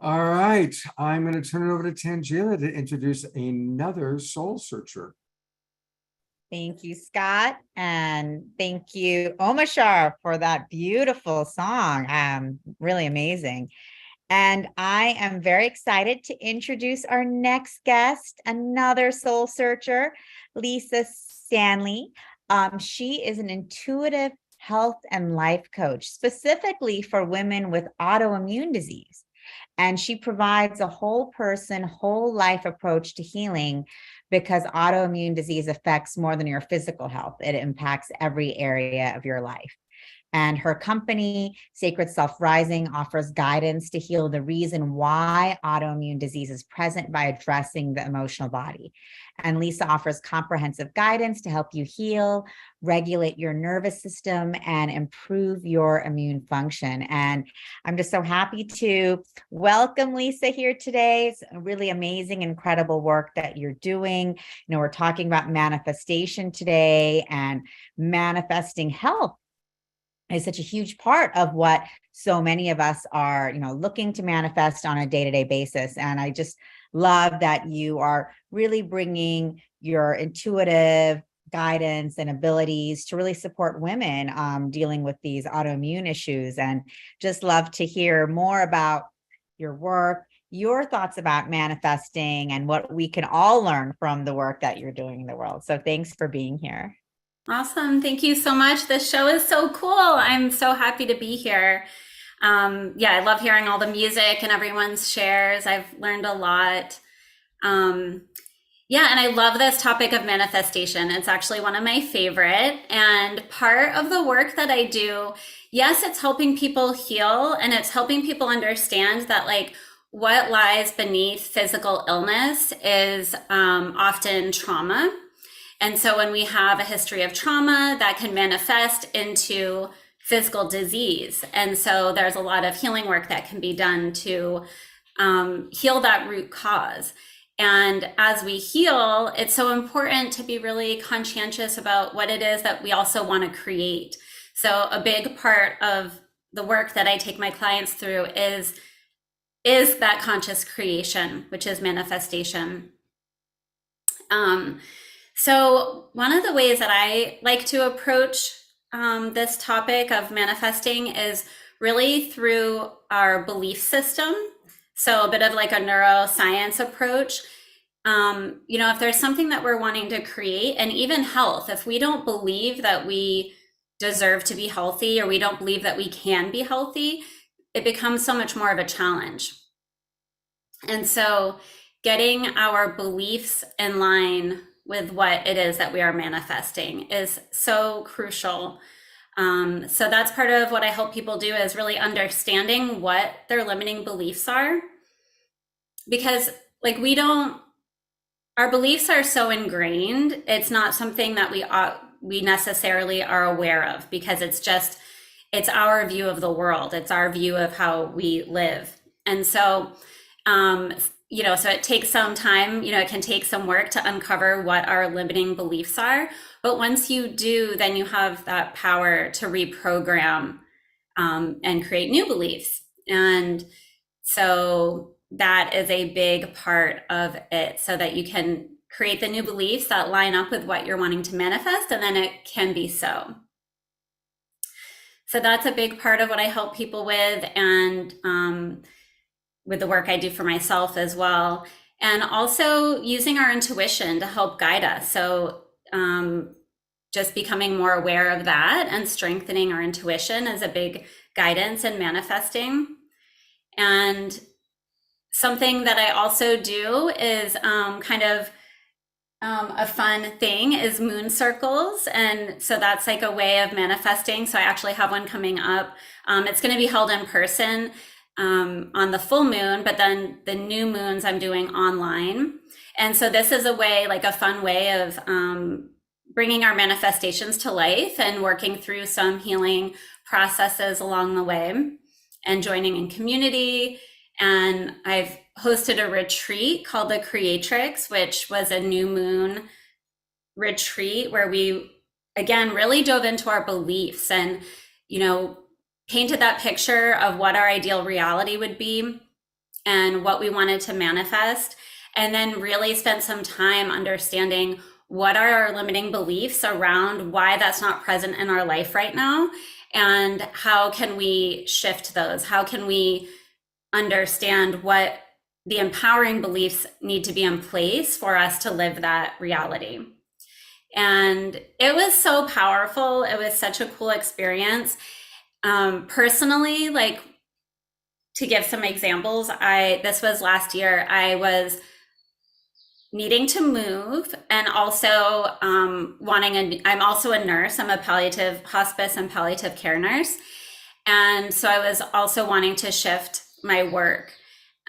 All right, I'm going to turn it over to Tangela to introduce another soul searcher. Thank you, Scott. And thank you, Omashar, for that beautiful song. Really amazing. And I am very excited to introduce our next guest, another soul searcher, Lisa Stanley. She is an intuitive health and life coach, specifically for women with autoimmune disease. And she provides a whole person, whole life approach to healing, because autoimmune disease affects more than your physical health. It impacts every area of your life. And her company, Sacred Self Rising, offers guidance to heal the reason why autoimmune disease is present by addressing the emotional body. And Lisa offers comprehensive guidance to help you heal, regulate your nervous system, and improve your immune function. And I'm just so happy to welcome Lisa here today. It's a really amazing, incredible work that you're doing. You know, we're talking about manifestation today, and manifesting health is such a huge part of what so many of us are, you know, looking to manifest on a day-to-day basis. And I just love that you are really bringing your intuitive guidance and abilities to really support women dealing with these autoimmune issues. And just love to hear more about your work, your thoughts about manifesting, and what we can all learn from the work that you're doing in the world. So thanks for being here. Awesome. Thank you so much. This show is so cool. I'm so happy to be here. Yeah, I love hearing all the music and everyone's shares. I've learned a lot. Yeah, and I love this topic of manifestation. It's actually one of my favorite. And part of the work that I do, yes, it's helping people heal, and it's helping people understand that, like, what lies beneath physical illness is often trauma. And so when we have a history of trauma, that can manifest into physical disease. And so there's a lot of healing work that can be done to heal that root cause. And as we heal, it's so important to be really conscientious about what it is that we also want to create. So a big part of the work that I take my clients through is that conscious creation, which is manifestation. So one of the ways that I like to approach this topic of manifesting is really through our belief system. So a bit of like a neuroscience approach. You know, if there's something that we're wanting to create, and even health, if we don't believe that we deserve to be healthy, or we don't believe that we can be healthy, it becomes so much more of a challenge. And so getting our beliefs in line with what it is that we are manifesting is so crucial. So that's part of what I help people do, is really understanding what their limiting beliefs are. Because like our beliefs are so ingrained, it's not something that we necessarily are aware of, because it's our view of the world. It's our view of how we live. And so, you know, so it takes some time, you know, it can take some work to uncover what our limiting beliefs are. But once you do, then you have that power to reprogram and create new beliefs. And so that is a big part of it, so that you can create the new beliefs that line up with what you're wanting to manifest, and then it can be so. So that's a big part of what I help people with, and with the work I do for myself as well. And also using our intuition to help guide us. So just becoming more aware of that and strengthening our intuition is a big guidance in manifesting. And something that I also do is kind of a fun thing is moon circles. And so that's like a way of manifesting. So I actually have one coming up. It's going to be held in person on the full moon, but then the new moons I'm doing online. And so this is a way, like a fun way of bringing our manifestations to life and working through some healing processes along the way and joining in community. And I've hosted a retreat called the Creatrix, which was a new moon retreat where we, again, really dove into our beliefs and, you know, painted that picture of what our ideal reality would be and what we wanted to manifest. And then really spent some time understanding what are our limiting beliefs around why that's not present in our life right now, and how can we shift those? How can we understand what the empowering beliefs need to be in place for us to live that reality? And it was so powerful. It was such a cool experience. Personally, like, to give some examples, this was last year. I was needing to move, and also I'm also a nurse. I'm a palliative hospice and palliative care nurse. And so I was also wanting to shift my work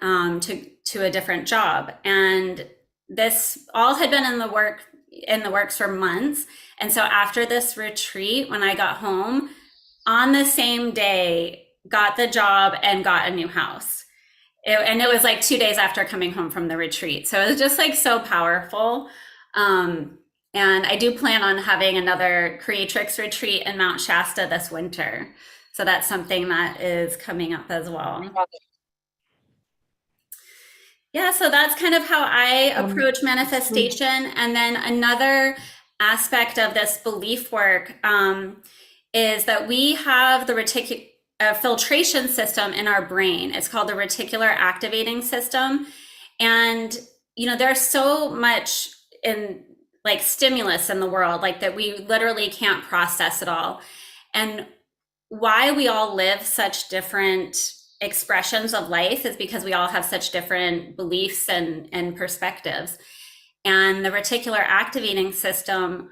to a different job. And this all had been in the works for months. And so after this retreat, when I got home, on the same day, got the job and got a new house. And it was like 2 days after coming home from the retreat. So it was just like so powerful. And I do plan on having another Creatrix retreat in Mount Shasta this winter. So that's something that is coming up as well. Yeah, so that's kind of how I approach manifestation. And then another aspect of this belief work is that we have the filtration system in our brain. It's called the reticular activating system. And, you know, there's so much in like stimulus in the world, like that we literally can't process it all. And why we all live such different expressions of life is because we all have such different beliefs and perspectives. And the reticular activating system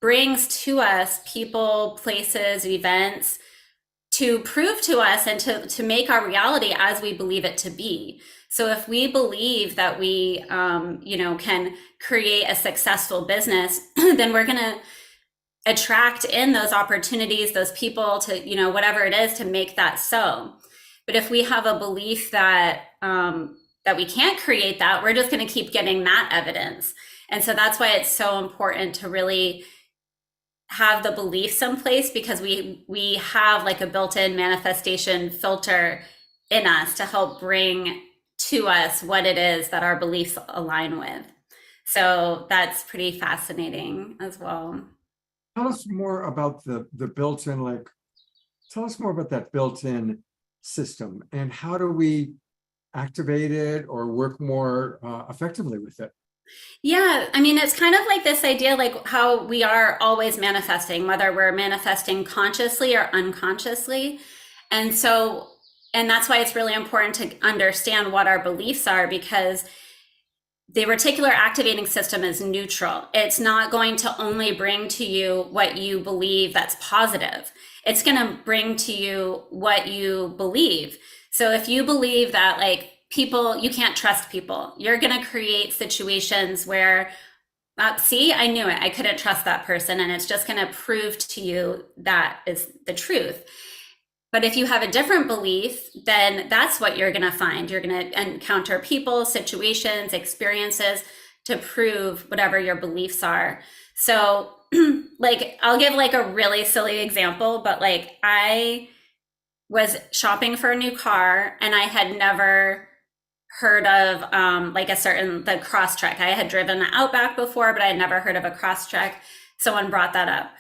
brings to us people, places, events to prove to us and to make our reality as we believe it to be. So if we believe that we, can create a successful business, then we're going to attract in those opportunities, those people to, whatever it is to make that so. But if we have a belief that we can't create that, we're just going to keep getting that evidence. And so that's why it's so important to really have the beliefs in place, because we have like a built-in manifestation filter in us to help bring to us what it is that our beliefs align with. So that's pretty fascinating as well. Tell us more about the built-in, tell us more about that built-in system, and how do we activate it or work more effectively with it? Yeah, I mean, it's kind of like this idea, like how we are always manifesting, whether we're manifesting consciously or unconsciously. And that's why it's really important to understand what our beliefs are, because the reticular activating system is neutral. It's not going to only bring to you what you believe that's positive. It's going to bring to you what you believe. So if you believe that people, you can't trust people, you're going to create situations where, see, I knew it. I couldn't trust that person. And it's just going to prove to you that is the truth. But if you have a different belief, then that's what you're going to find. You're going to encounter people, situations, experiences to prove whatever your beliefs are. So I'll give a really silly example, but I was shopping for a new car and I had never heard of like the cross trek. I had driven the Outback before, but I had never heard of a cross trek. Someone brought that up.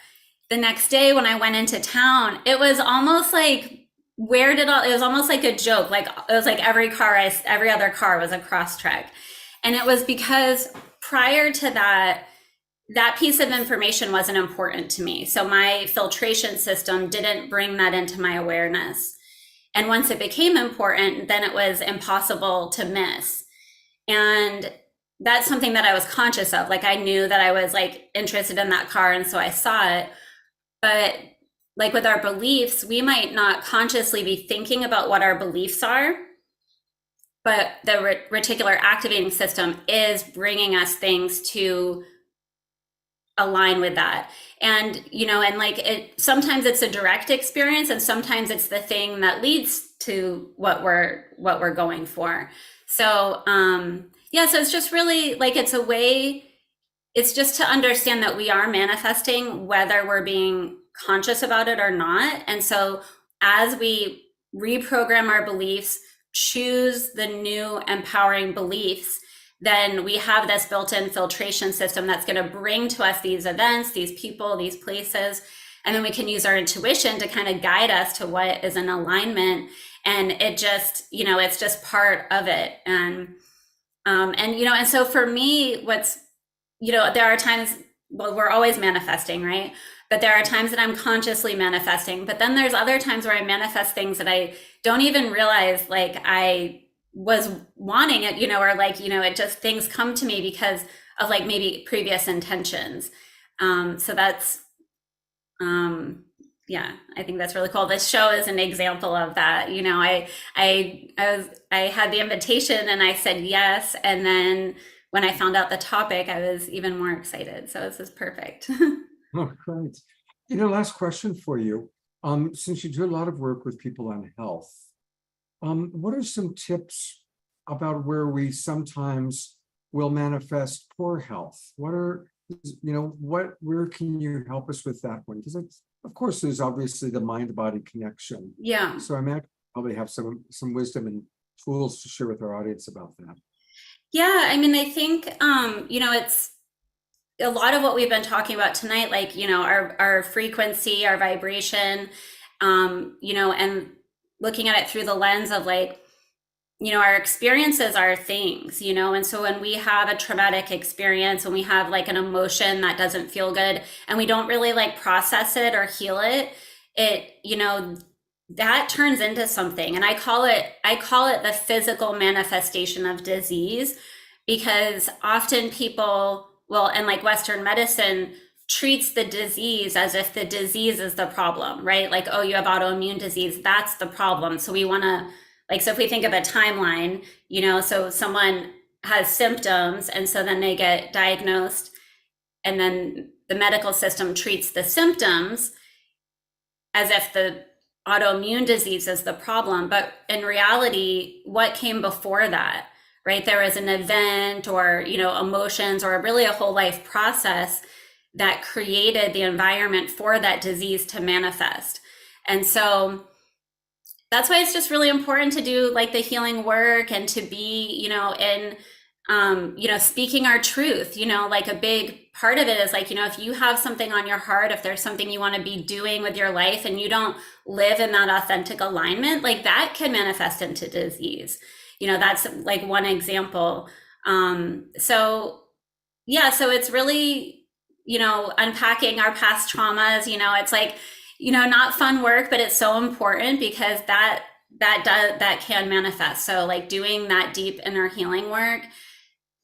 The next day when I went into town, it was almost like, it was almost like a joke. Like it was like every other car was a cross trek. And it was because prior to that piece of information wasn't important to me. So my filtration system didn't bring that into my awareness. And once it became important, then it was impossible to miss. And that's something that I was conscious of. Like I knew that I was like interested in that car, and so I saw it. But like with our beliefs, we might not consciously be thinking about what our beliefs are, but the reticular activating system is bringing us things to align with that. And, and like sometimes it's a direct experience, and sometimes it's the thing that leads to what we're going for. So, so it's just really like, it's just to understand that we are manifesting whether we're being conscious about it or not. And so as we reprogram our beliefs, choose the new empowering beliefs, then we have this built-in filtration system that's going to bring to us these events, these people, these places. And then we can use our intuition to kind of guide us to what is in alignment. And it just, it's just part of it. And so for me, there are times, we're always manifesting, right? But there are times that I'm consciously manifesting, but then there's other times where I manifest things that I don't even realize, like I was wanting it, or like, it just, things come to me because of like maybe previous intentions. So that's, I think that's really cool. This show is an example of that. I had the invitation and I said yes. And then when I found out the topic, I was even more excited. So this is perfect. Oh, great. Last question for you. Since you do a lot of work with people on health, what are some tips about where we sometimes will manifest poor health? Where can you help us with that one? Because of course, there's obviously the mind-body connection. Yeah. So I might probably have some wisdom and tools to share with our audience about that. Yeah, I mean, I think, it's a lot of what we've been talking about tonight, like, our frequency, our vibration, and looking at it through the lens of like, our experiences are things, and so when we have a traumatic experience, when we have like an emotion that doesn't feel good and we don't really like process it or heal it, that turns into something. And I call it the physical manifestation of disease, because often people and like Western medicine treats the disease as if the disease is the problem, right? Like, oh, you have autoimmune disease, that's the problem. So we want to, like, so if we think of a timeline, so someone has symptoms and so then they get diagnosed, and then the medical system treats the symptoms as if the autoimmune disease is the problem. But in reality, what came before that, right? There was an event or, emotions or really a whole life process that created the environment for that disease to manifest. And so that's why it's just really important to do like the healing work and to be, speaking our truth, like a big part of it is like, if you have something on your heart, if there's something you want to be doing with your life and you don't live in that authentic alignment, like that can manifest into disease. That's like one example. So it's really, unpacking our past traumas, it's like, not fun work, but it's so important because that can manifest. So like doing that deep inner healing work,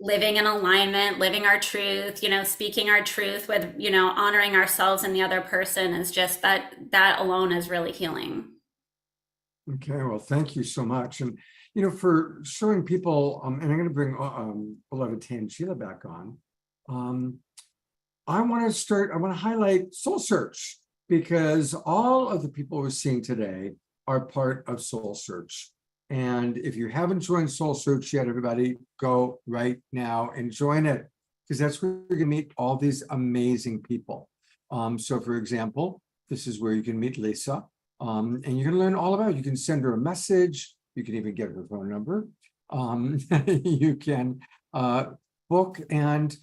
living in alignment, living our truth, speaking our truth with, honoring ourselves and the other person is just that alone is really healing. Okay, well, thank you so much. And, for showing people, and I'm going to bring beloved Tangela back on. I want to highlight Soul Search, because all of the people we're seeing today are part of Soul Search. And if you haven't joined Soul Search yet, everybody go right now and join it, because that's where you're going to meet all these amazing people. So for example, this is where you can meet Lisa, and you're going to learn all about it. You can send her a message. You can even get her phone number. you can book, and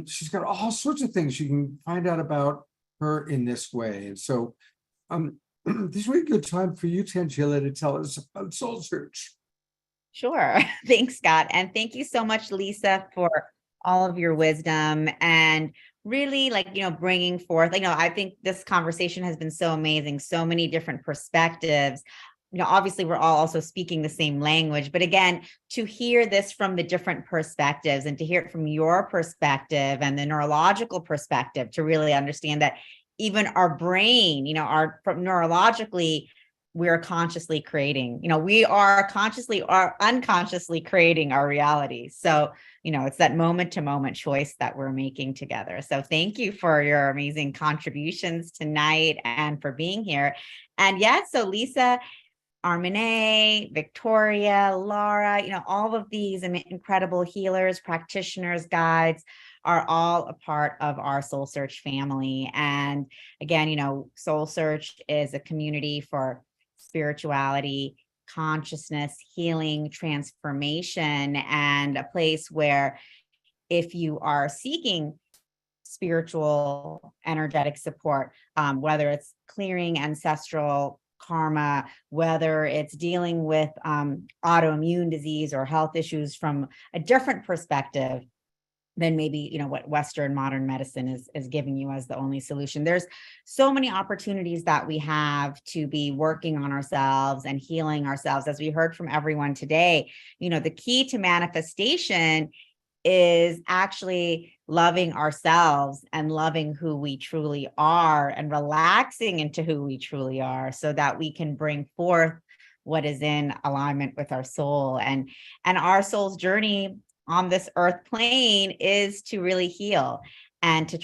she's got all sorts of things you can find out about her in this way. And so this is a really good time for you, Tangela, to tell us about Soul Search. Sure. Thanks, Scott. And thank you so much, Lisa, for all of your wisdom and really bringing forth, I think this conversation has been so amazing, so many different perspectives. Obviously we're all also speaking the same language, but again, to hear this from the different perspectives and to hear it from your perspective and the neurological perspective, to really understand that even our brain, neurologically, we're consciously creating, we are consciously or unconsciously creating our reality. So, it's that moment to moment choice that we're making together. So thank you for your amazing contributions tonight and for being here. And yes, so Lisa, Armine, Victoria, Laura, all of these incredible healers, practitioners, guides are all a part of our Soul Search family. And again, Soul Search is a community for spirituality, consciousness, healing, transformation, and a place where if you are seeking spiritual, energetic support, whether it's clearing ancestral karma, whether it's dealing with autoimmune disease or health issues from a different perspective than maybe what Western modern medicine is giving you as the only solution. There's so many opportunities that we have to be working on ourselves and healing ourselves. As we heard from everyone today, the key to manifestation is actually loving ourselves and loving who we truly are and relaxing into who we truly are, so that we can bring forth what is in alignment with our soul. And our soul's journey on this earth plane is to really heal and to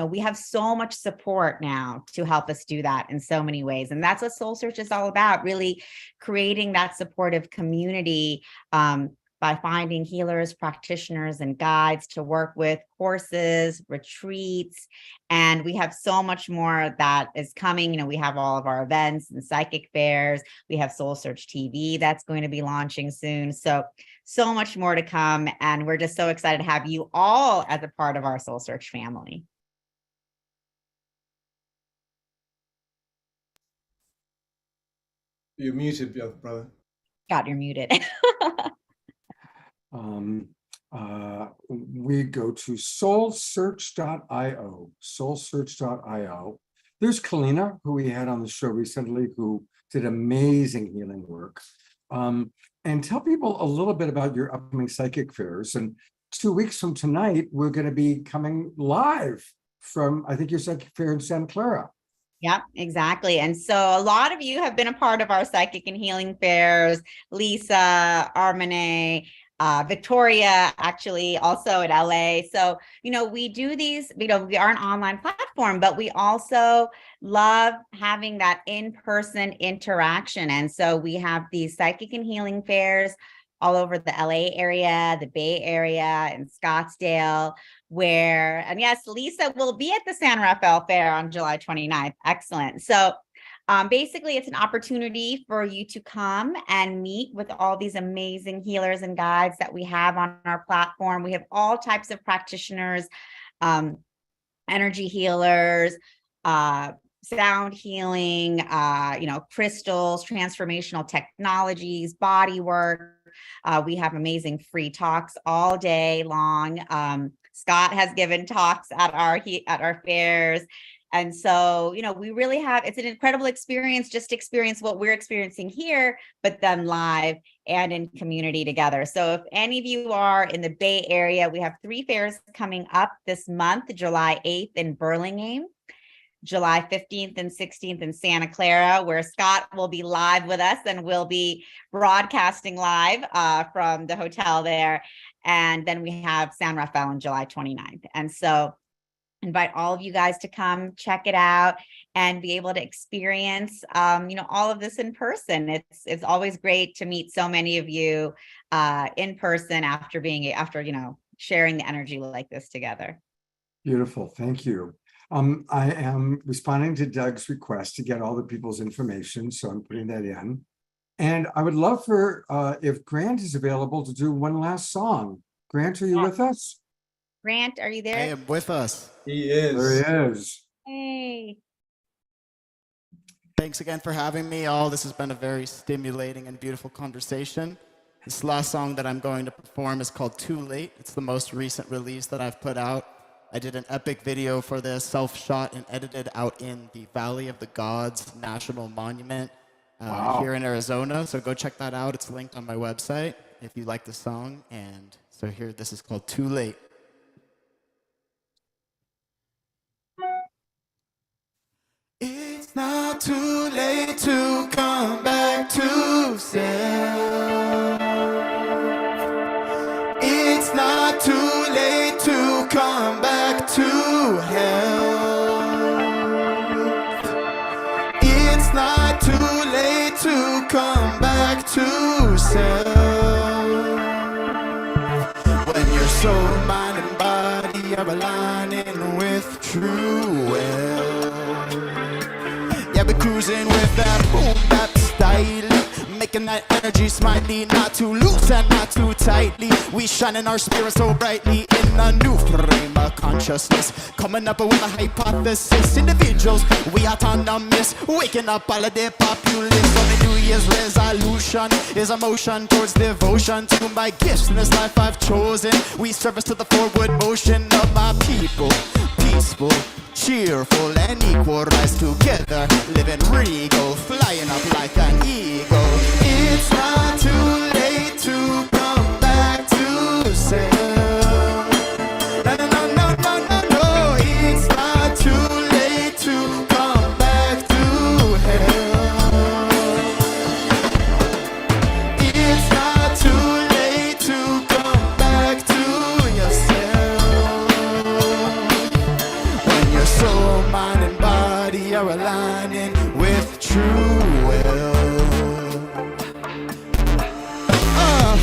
we have so much support now to help us do that in so many ways. And that's what Soul Search is all about, really creating that supportive community by finding healers, practitioners, and guides to work with, courses, retreats, and we have so much more that is coming. We have all of our events and psychic fairs. We have Soul Search TV that's going to be launching soon. So much more to come, and we're just so excited to have you all as a part of our Soul Search family. You're muted, brother. God, you're muted. We go to soulsearch.io, soulsearch.io. There's Kalina, who we had on the show recently, who did amazing healing work. And tell people a little bit about your upcoming psychic fairs. And 2 weeks from tonight, we're going to be coming live from, I think, your psychic fair in Santa Clara. Yep, exactly. And so a lot of you have been a part of our psychic and healing fairs. Lisa, Armine, Victoria, actually also at LA. So, we do these, we are an online platform, but we also love having that in-person interaction. And so we have these psychic and healing fairs all over the LA area, the Bay Area, and Scottsdale, and yes, Lisa will be at the San Rafael Fair on July 29th. Excellent. So basically, it's an opportunity for you to come and meet with all these amazing healers and guides that we have on our platform. We have all types of practitioners, energy healers, sound healing, crystals, transformational technologies, body work. We have amazing free talks all day long. Scott has given talks at our fairs. And so, we really it's an incredible experience, just experience what we're experiencing here, but then live and in community together. So if any of you are in the Bay Area, we have 3 fairs coming up this month, July 8th in Burlingame, July 15th and 16th in Santa Clara, where Scott will be live with us and we'll be broadcasting live from the hotel there. And then we have San Rafael on July 29th. And so invite all of you guys to come check it out and be able to experience, all of this in person. It's always great to meet so many of you in person after sharing the energy like this together. Beautiful. Thank you. I am responding to Doug's request to get all the people's information, so I'm putting that in. And I would love for, if Grant is available, to do one last song. Grant, are you with us? Grant, are you I there? am with us. He There is. he is. Hey. Thanks again for having me all. This has been a very stimulating and beautiful conversation. This last song that I'm going to perform is called Too Late. It's the most recent release that I've put out. I did an epic video for this, self-shot and edited out in the Valley of the Gods National Monument here in Arizona. So go check that out. It's linked on my website if you like the song. And so here, this is called Too Late. It's not too late to come back to self. It's not too late to come back to health. It's not too late to come back to self. When your soul, mind, and body are aligning with true wealth. Yeah, we're cruising with that boom bap style, making that energy smiley, not too loose and not too tightly. We shining our spirit so brightly in a new frame of consciousness, coming up with a hypothesis. Individuals, we autonomous, waking up all of the populace. On the New Year's resolution is a motion towards devotion to my gifts in this life I've chosen. We service to the forward motion of my people, peaceful, cheerful and equal, rise together, living regal, flying up like an eagle. It's not too late to come back to self. No, no, no, no, no, no, no. It's not too late to come back to health. It's not too late to come back to yourself. When your soul, mind, and body are aligning with true will.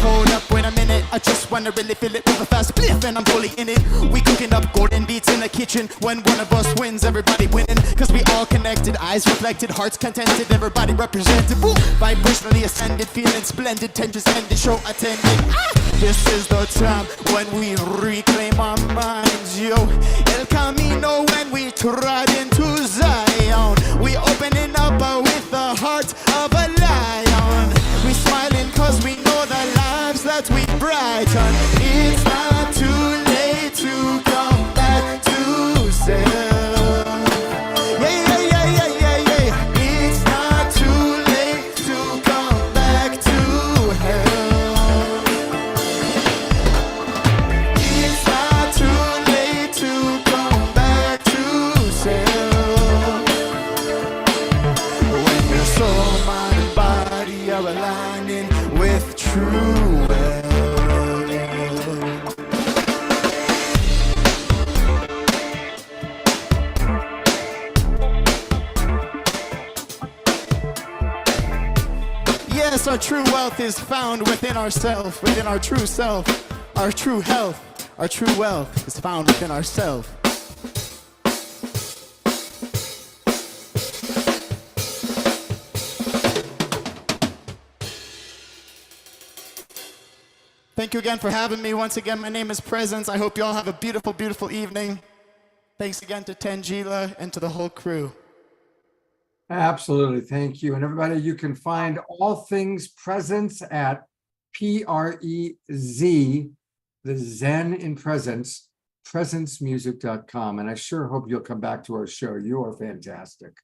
Hold up, wait a minute. I just wanna really feel it with a fast spliff, and I'm fully in it. We cooking up golden beats in the kitchen. When one of us wins, everybody winning. Cause we all connected, eyes reflected, hearts contented, everybody represented. Woo! Vibrationally ascended, feeling splendid, tensions ended, show attended. This is the time when we reclaim our minds, yo. El Camino when we trod into Zion. We opening up with the heart of a lion. We smiling cause we know the lives that we brighten. It's not too late to come back to self. Yeah, yeah, yeah, yeah, yeah, yeah. It's not too late to come back to health. It's not too late to come back to self. When your soul, mind, and body are aligning with true will. Yes, our true wealth is found within ourselves, within our true self. Our true health, our true wealth is found within ourselves. Thank you again for having me. Once again, my name is Presence. I hope you all have a beautiful, beautiful evening. Thanks again to Tangela and to the whole crew. Absolutely. Thank you. And everybody, you can find all things Presence at PREZ, the Zen in Presence, presencemusic.com. And I sure hope you'll come back to our show. You are fantastic.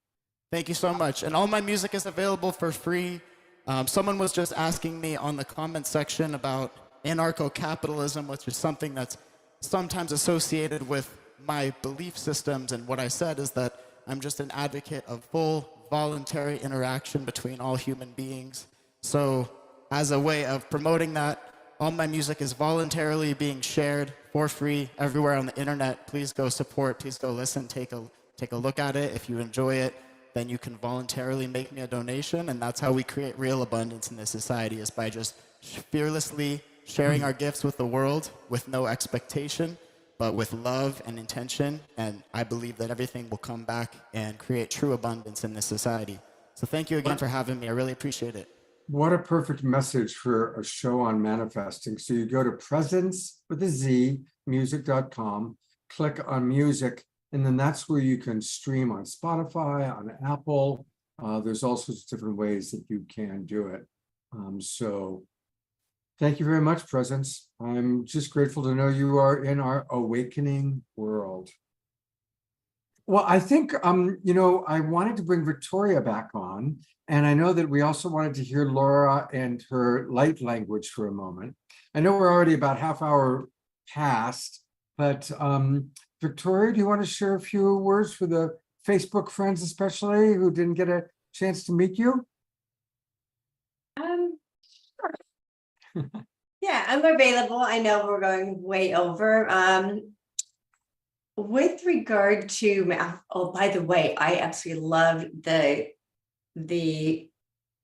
Thank you so much. And all my music is available for free. Someone was just asking me on the comment section about anarcho-capitalism, which is something that's sometimes associated with my belief systems. And what I said is that I'm just an advocate of full voluntary interaction between all human beings. So as a way of promoting that, all my music is voluntarily being shared for free everywhere on the internet. Please go support, please go listen, take a look at it. If you enjoy it, then you can voluntarily make me a donation. And that's how we create real abundance in this society, is by just fearlessly sharing our gifts with the world with no expectation, but with love and intention. And I believe that everything will come back and create true abundance in this society. So thank you again for having me. I really appreciate it. What a perfect message for a show on manifesting. So you go to presence with a Z, music.com, click on music, and then that's where you can stream on Spotify, on Apple. There's all sorts of different ways that you can do it. So thank you very much, Presence. I'm just grateful to know you are in our awakening world. Well, I think, I wanted to bring Victoria back on, and I know that we also wanted to hear Laura and her light language for a moment. I know we're already about half hour past, but Victoria, do you want to share a few words for the Facebook friends, especially who didn't get a chance to meet you? Sure. Yeah, I'm available. I know we're going way over. With regard to, oh, by the way, I absolutely love the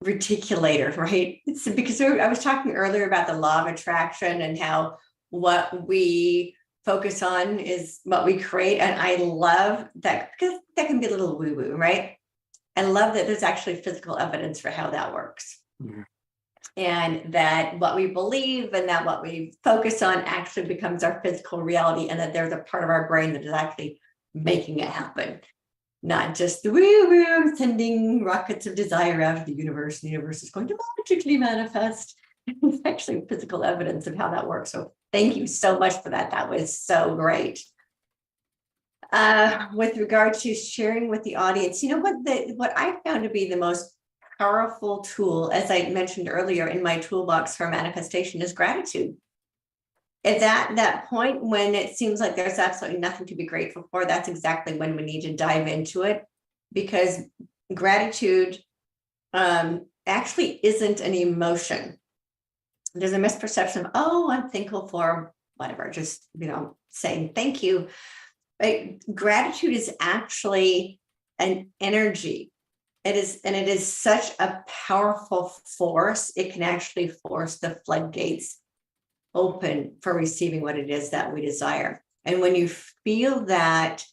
reticulator, right? It's because I was talking earlier about the law of attraction and how what we focus on is what we create. And I love that, because that can be a little woo-woo, right? I love that there's actually physical evidence for how that works. Yeah. And that what we believe and that what we focus on actually becomes our physical reality, and that there's a part of our brain that is actually making it happen. Not just the woo-woo sending rockets of desire out of the universe. The universe is going to magically manifest. It's actually physical evidence of how that works. So thank you so much for that. That was so great. With regard to sharing with the audience, what I found to be the most powerful tool, as I mentioned earlier in my toolbox for manifestation, is gratitude. It's at that point when it seems like there's absolutely nothing to be grateful for. That's exactly when we need to dive into it, because gratitude actually isn't an emotion. There's a misperception of, oh, I'm thankful for whatever, just, saying thank you. But gratitude is actually an energy. It is such a powerful force. It can actually force the floodgates open for receiving what it is that we desire. And when you feel that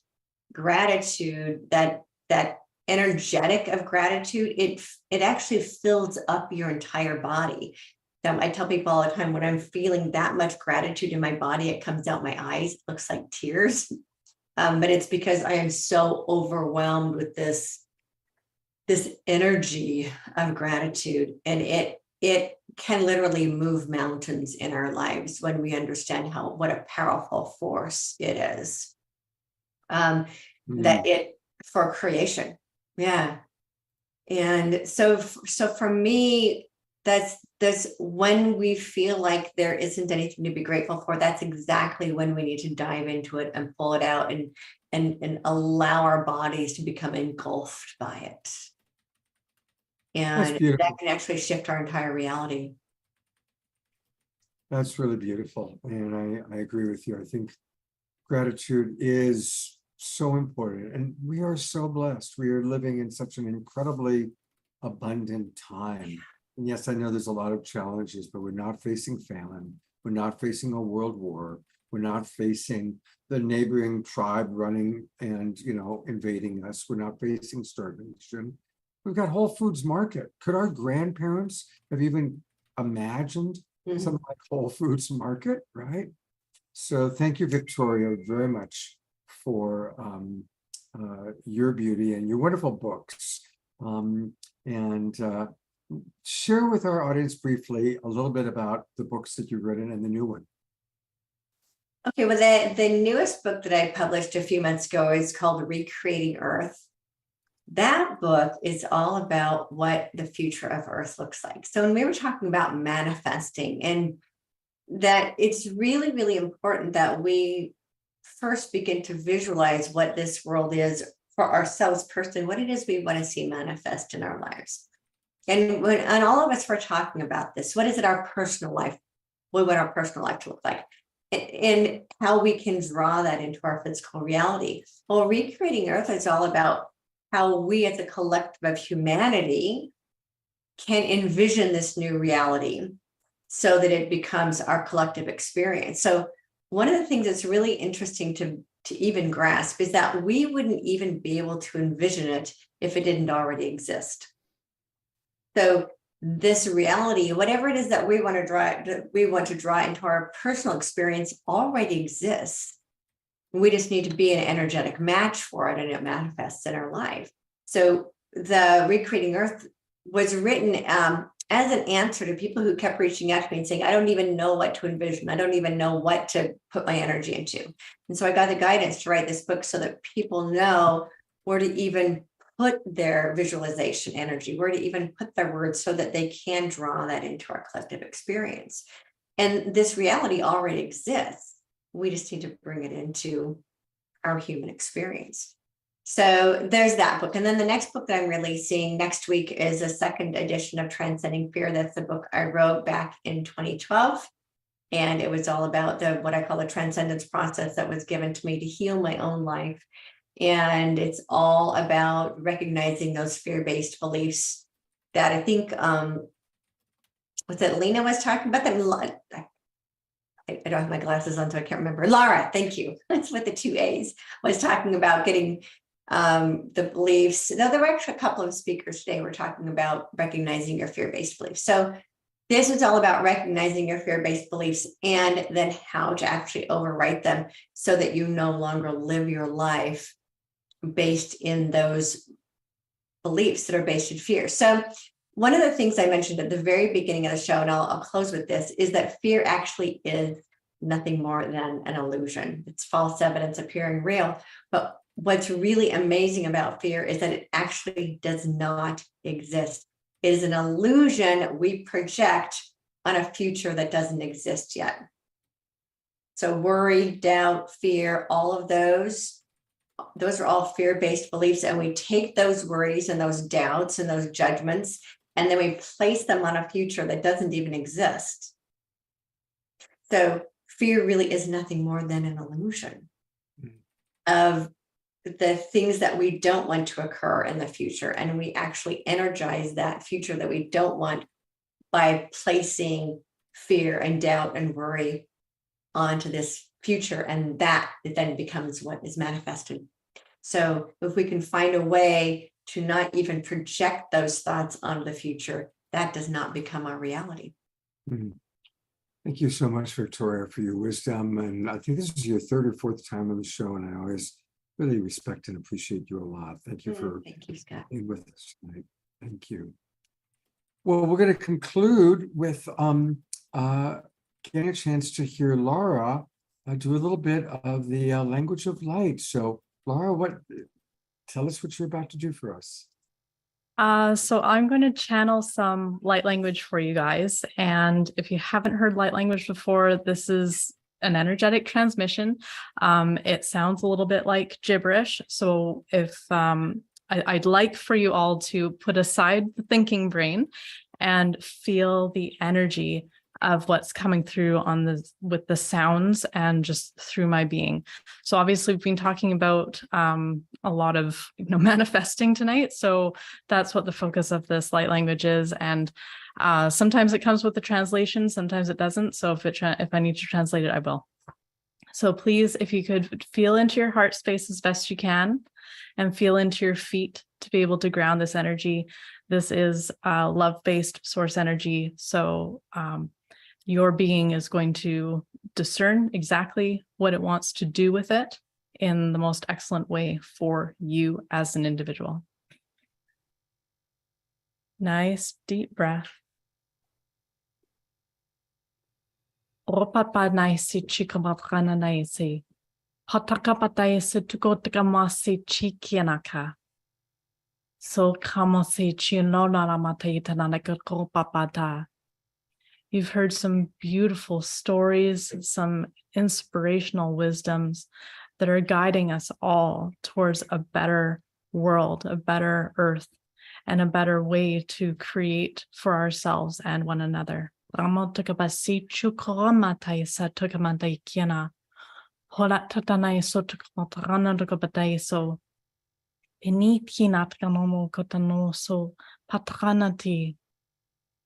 gratitude, that energetic of gratitude, it actually fills up your entire body. I tell people all the time, when I'm feeling that much gratitude in my body, it comes out my eyes. It looks like tears. But it's because I am so overwhelmed with this energy of gratitude, and it can literally move mountains in our lives when we understand what a powerful force it is. That it for creation. Yeah. And so for me, that's when we feel like there isn't anything to be grateful for, that's exactly when we need to dive into it and pull it out and allow our bodies to become engulfed by it. And that can actually shift our entire reality. That's really beautiful. And I agree with you. I think gratitude is so important. And we are so blessed. We are living in such an incredibly abundant time. And yes, I know there's a lot of challenges, but we're not facing famine. We're not facing a world war. We're not facing the neighboring tribe running and, invading us. We're not facing starvation. We've got Whole Foods Market. Could our grandparents have even imagined something like Whole Foods Market, right? So thank you, Victoria, very much for your beauty and your wonderful books. Share with our audience briefly a little bit about the books that you've written and the new one. Okay, well, the newest book that I published a few months ago is called Recreating Earth. That book is all about what the future of Earth looks like. So when we were talking about manifesting, and that it's really, really important that we first begin to visualize what this world is for ourselves personally, what it is we want to see manifest in our lives. And all of us were talking about this, what is it our personal life, what we want our personal life to look like, and how we can draw that into our physical reality. Well, Recreating Earth is all about how we as a collective of humanity can envision this new reality so that it becomes our collective experience. So one of the things that's really interesting to even grasp is that we wouldn't even be able to envision it if it didn't already exist. So this reality, whatever it is that we want to draw into our personal experience, already exists. We just need to be an energetic match for it, and it manifests in our life. So the Recreating Earth was written as an answer to people who kept reaching out to me and saying, I don't even know what to envision. I don't even know what to put my energy into. And so I got the guidance to write this book so that people know where to even put their visualization energy, where to even put their words so that they can draw that into our collective experience. And this reality already exists. We just need to bring it into our human experience. So there's that book. And then the next book that I'm releasing next week is a second edition of Transcending Fear. That's the book I wrote back in 2012. And it was all about what I call the transcendence process that was given to me to heal my own life. And it's all about recognizing those fear-based beliefs that I think, was it Lena was talking about that? I don't have my glasses on, so I can't remember. Laura, thank you. That's what the 2 A's was talking about, getting the beliefs. Now, there were actually a couple of speakers today were talking about recognizing your fear-based beliefs. So this is all about recognizing your fear-based beliefs and then how to actually overwrite them so that you no longer live your life based in those beliefs that are based in fear. So one of the things I mentioned at the very beginning of the show, and I'll close with this, is that fear actually is nothing more than an illusion. It's false evidence appearing real. But what's really amazing about fear is that it actually does not exist. It is an illusion we project on a future that doesn't exist yet. So worry, doubt, fear, all of those are all fear-based beliefs. And we take those worries and those doubts and those judgments, and then we place them on a future that doesn't even exist. So fear really is nothing more than an illusion of the things that we don't want to occur in the future. And we actually energize that future that we don't want by placing fear and doubt and worry onto this future. And that then becomes what is manifested. So if we can find a way to not even project those thoughts onto the future, that does not become our reality. Mhm. Thank you so much, Victoria, for your wisdom. And I think this is your 3rd or 4th time on the show, and I always really respect and appreciate you a lot. Thank you for Thank you, Scott. being with us tonight. Thank you. Well, we're going to conclude with getting a chance to hear Laura do a little bit of the language of light. So, Laura, tell us what you're about to do for us. So I'm going to channel some light language for you guys. And if you haven't heard light language before, this is an energetic transmission. It sounds a little bit like gibberish. So if I'd like for you all to put aside the thinking brain and feel the energy of what's coming through with the sounds and just through my being. So obviously we've been talking about a lot of manifesting tonight. So that's what the focus of this light language is. And sometimes it comes with the translation, sometimes it doesn't. So if I need to translate it, I will. So please, if you could feel into your heart space as best you can and feel into your feet to be able to ground this energy. This is love-based source energy. So your being is going to discern exactly what it wants to do with it in the most excellent way for you as an individual. Nice deep breath. Opapa naisi chikamapana naisi. Hotakapataisi tukotakamasi chikianaka. So kamasi chinonaramataitananakakopapata. You've heard some beautiful stories, some inspirational wisdoms that are guiding us all towards a better world, a better earth, and a better way to create for ourselves and one another.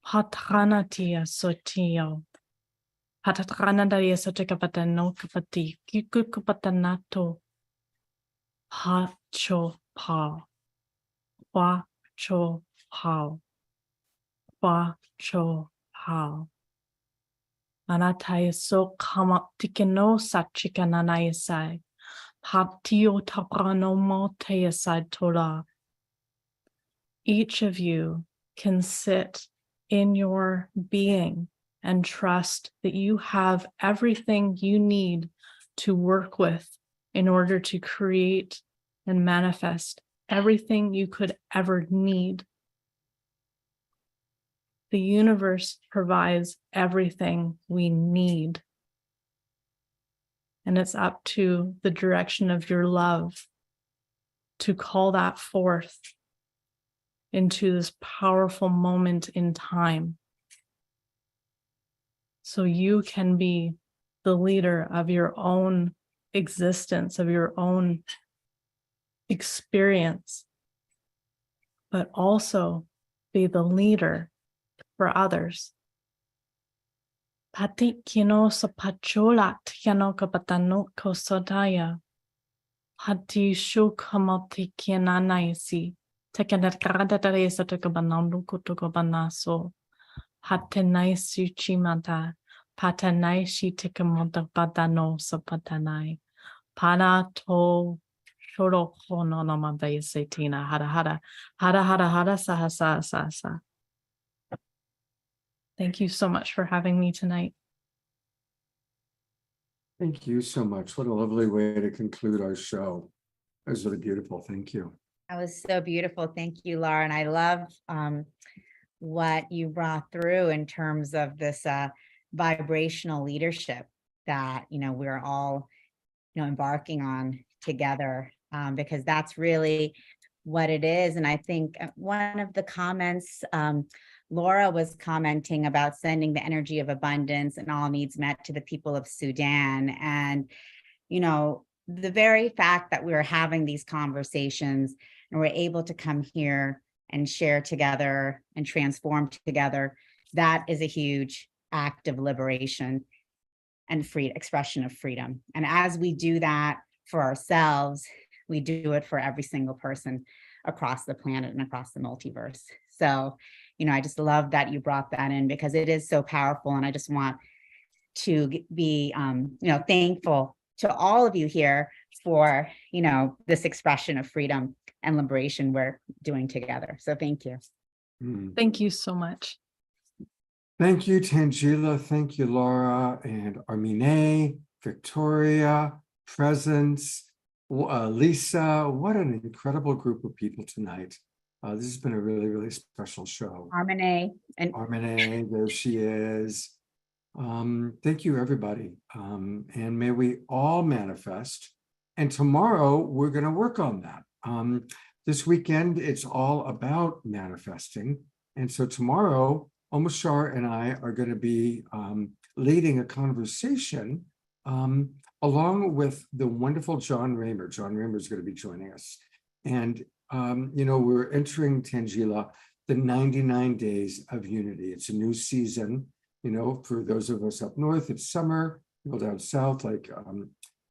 Patranati asotio. Patatranadaria sotekapatano kapati. Kikukupatanato. Hacho pao. Wacho pao. Fa cho hao. Anataya so kama tikeno sachikananayasai. Hatio taprano maltayasai tola. Each of you can sit in your being and trust that you have everything you need to work with in order to create and manifest everything you could ever need. The universe provides everything we need. And it's up to the direction of your love to call that forth into this powerful moment in time. So you can be the leader of your own existence, of your own experience, but also be the leader for others. Pati kino sapachola tiano kapatano kosodaya. Hati shukamati kiananaisi. Tekenet karadataisa to kabanandu kutokabanaso. Hatenai suchimata. Patanai shi tikamonta patano sapatanai. Pana to shoro hono no mabay setina. Hara sa. Thank you so much for having me tonight. Thank you so much. What a lovely way to conclude our show. That was really beautiful. Thank you. That was so beautiful. Thank you, Laura. And I love what you brought through in terms of this vibrational leadership that, we're all, embarking on together, because that's really what it is. And I think one of the comments, Laura was commenting about sending the energy of abundance and all needs met to the people of Sudan. And, the very fact that we're having these conversations and we're able to come here and share together and transform together, that is a huge act of liberation and free expression of freedom. And as we do that for ourselves, we do it for every single person across the planet and across the multiverse. So, I just love that you brought that in because it is so powerful. And I just want to be, thankful to all of you here for, this expression of freedom and liberation we're doing together. So thank you. Thank you so much. Thank you, Tangela. Thank you, Laura and Armine, Victoria, Presence, Lisa. What an incredible group of people tonight. This has been a really, really special show. Armine, there she is. Thank you, everybody. And may we all manifest. And tomorrow we're going to work on that. This weekend, it's all about manifesting. And so tomorrow, Omashar and I are going to be leading a conversation along with the wonderful John Raymer. John Raymer is going to be joining us. And, we're entering, Tangela, the 99 days of unity. It's a new season. For those of us up north, it's summer. People down south, like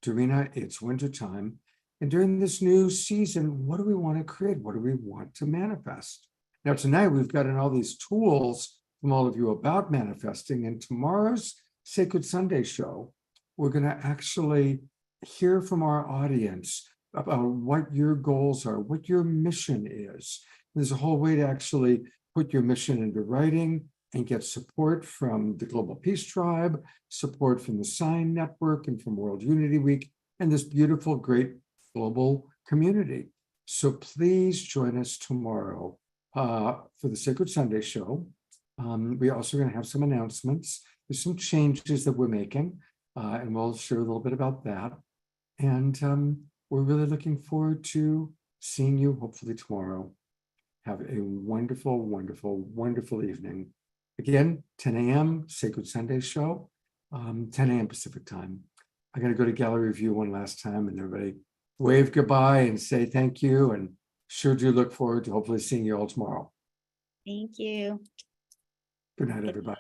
Dorina, it's wintertime. And during this new season, what do we want to create? What do we want to manifest? Now, tonight, we've gotten all these tools from all of you about manifesting. And tomorrow's Sacred Sunday show, we're going to actually hear from our audience about what your goals are, what your mission is. There's a whole way to actually put your mission into writing and get support from the Global Peace Tribe, support from the Sign Network and from World Unity Week, and this beautiful, great global community. So please join us tomorrow for the Sacred Sunday show. We're also going to have some announcements. There's some changes that we're making, and we'll share a little bit about that. And we're really looking forward to seeing you hopefully tomorrow. Have a wonderful, wonderful, wonderful evening. Again, 10 a.m. Sacred Sunday show, 10 a.m. Pacific time. I'm going to go to gallery view one last time and everybody wave goodbye and say thank you. And sure do look forward to hopefully seeing you all tomorrow. Thank you. Good night, everybody.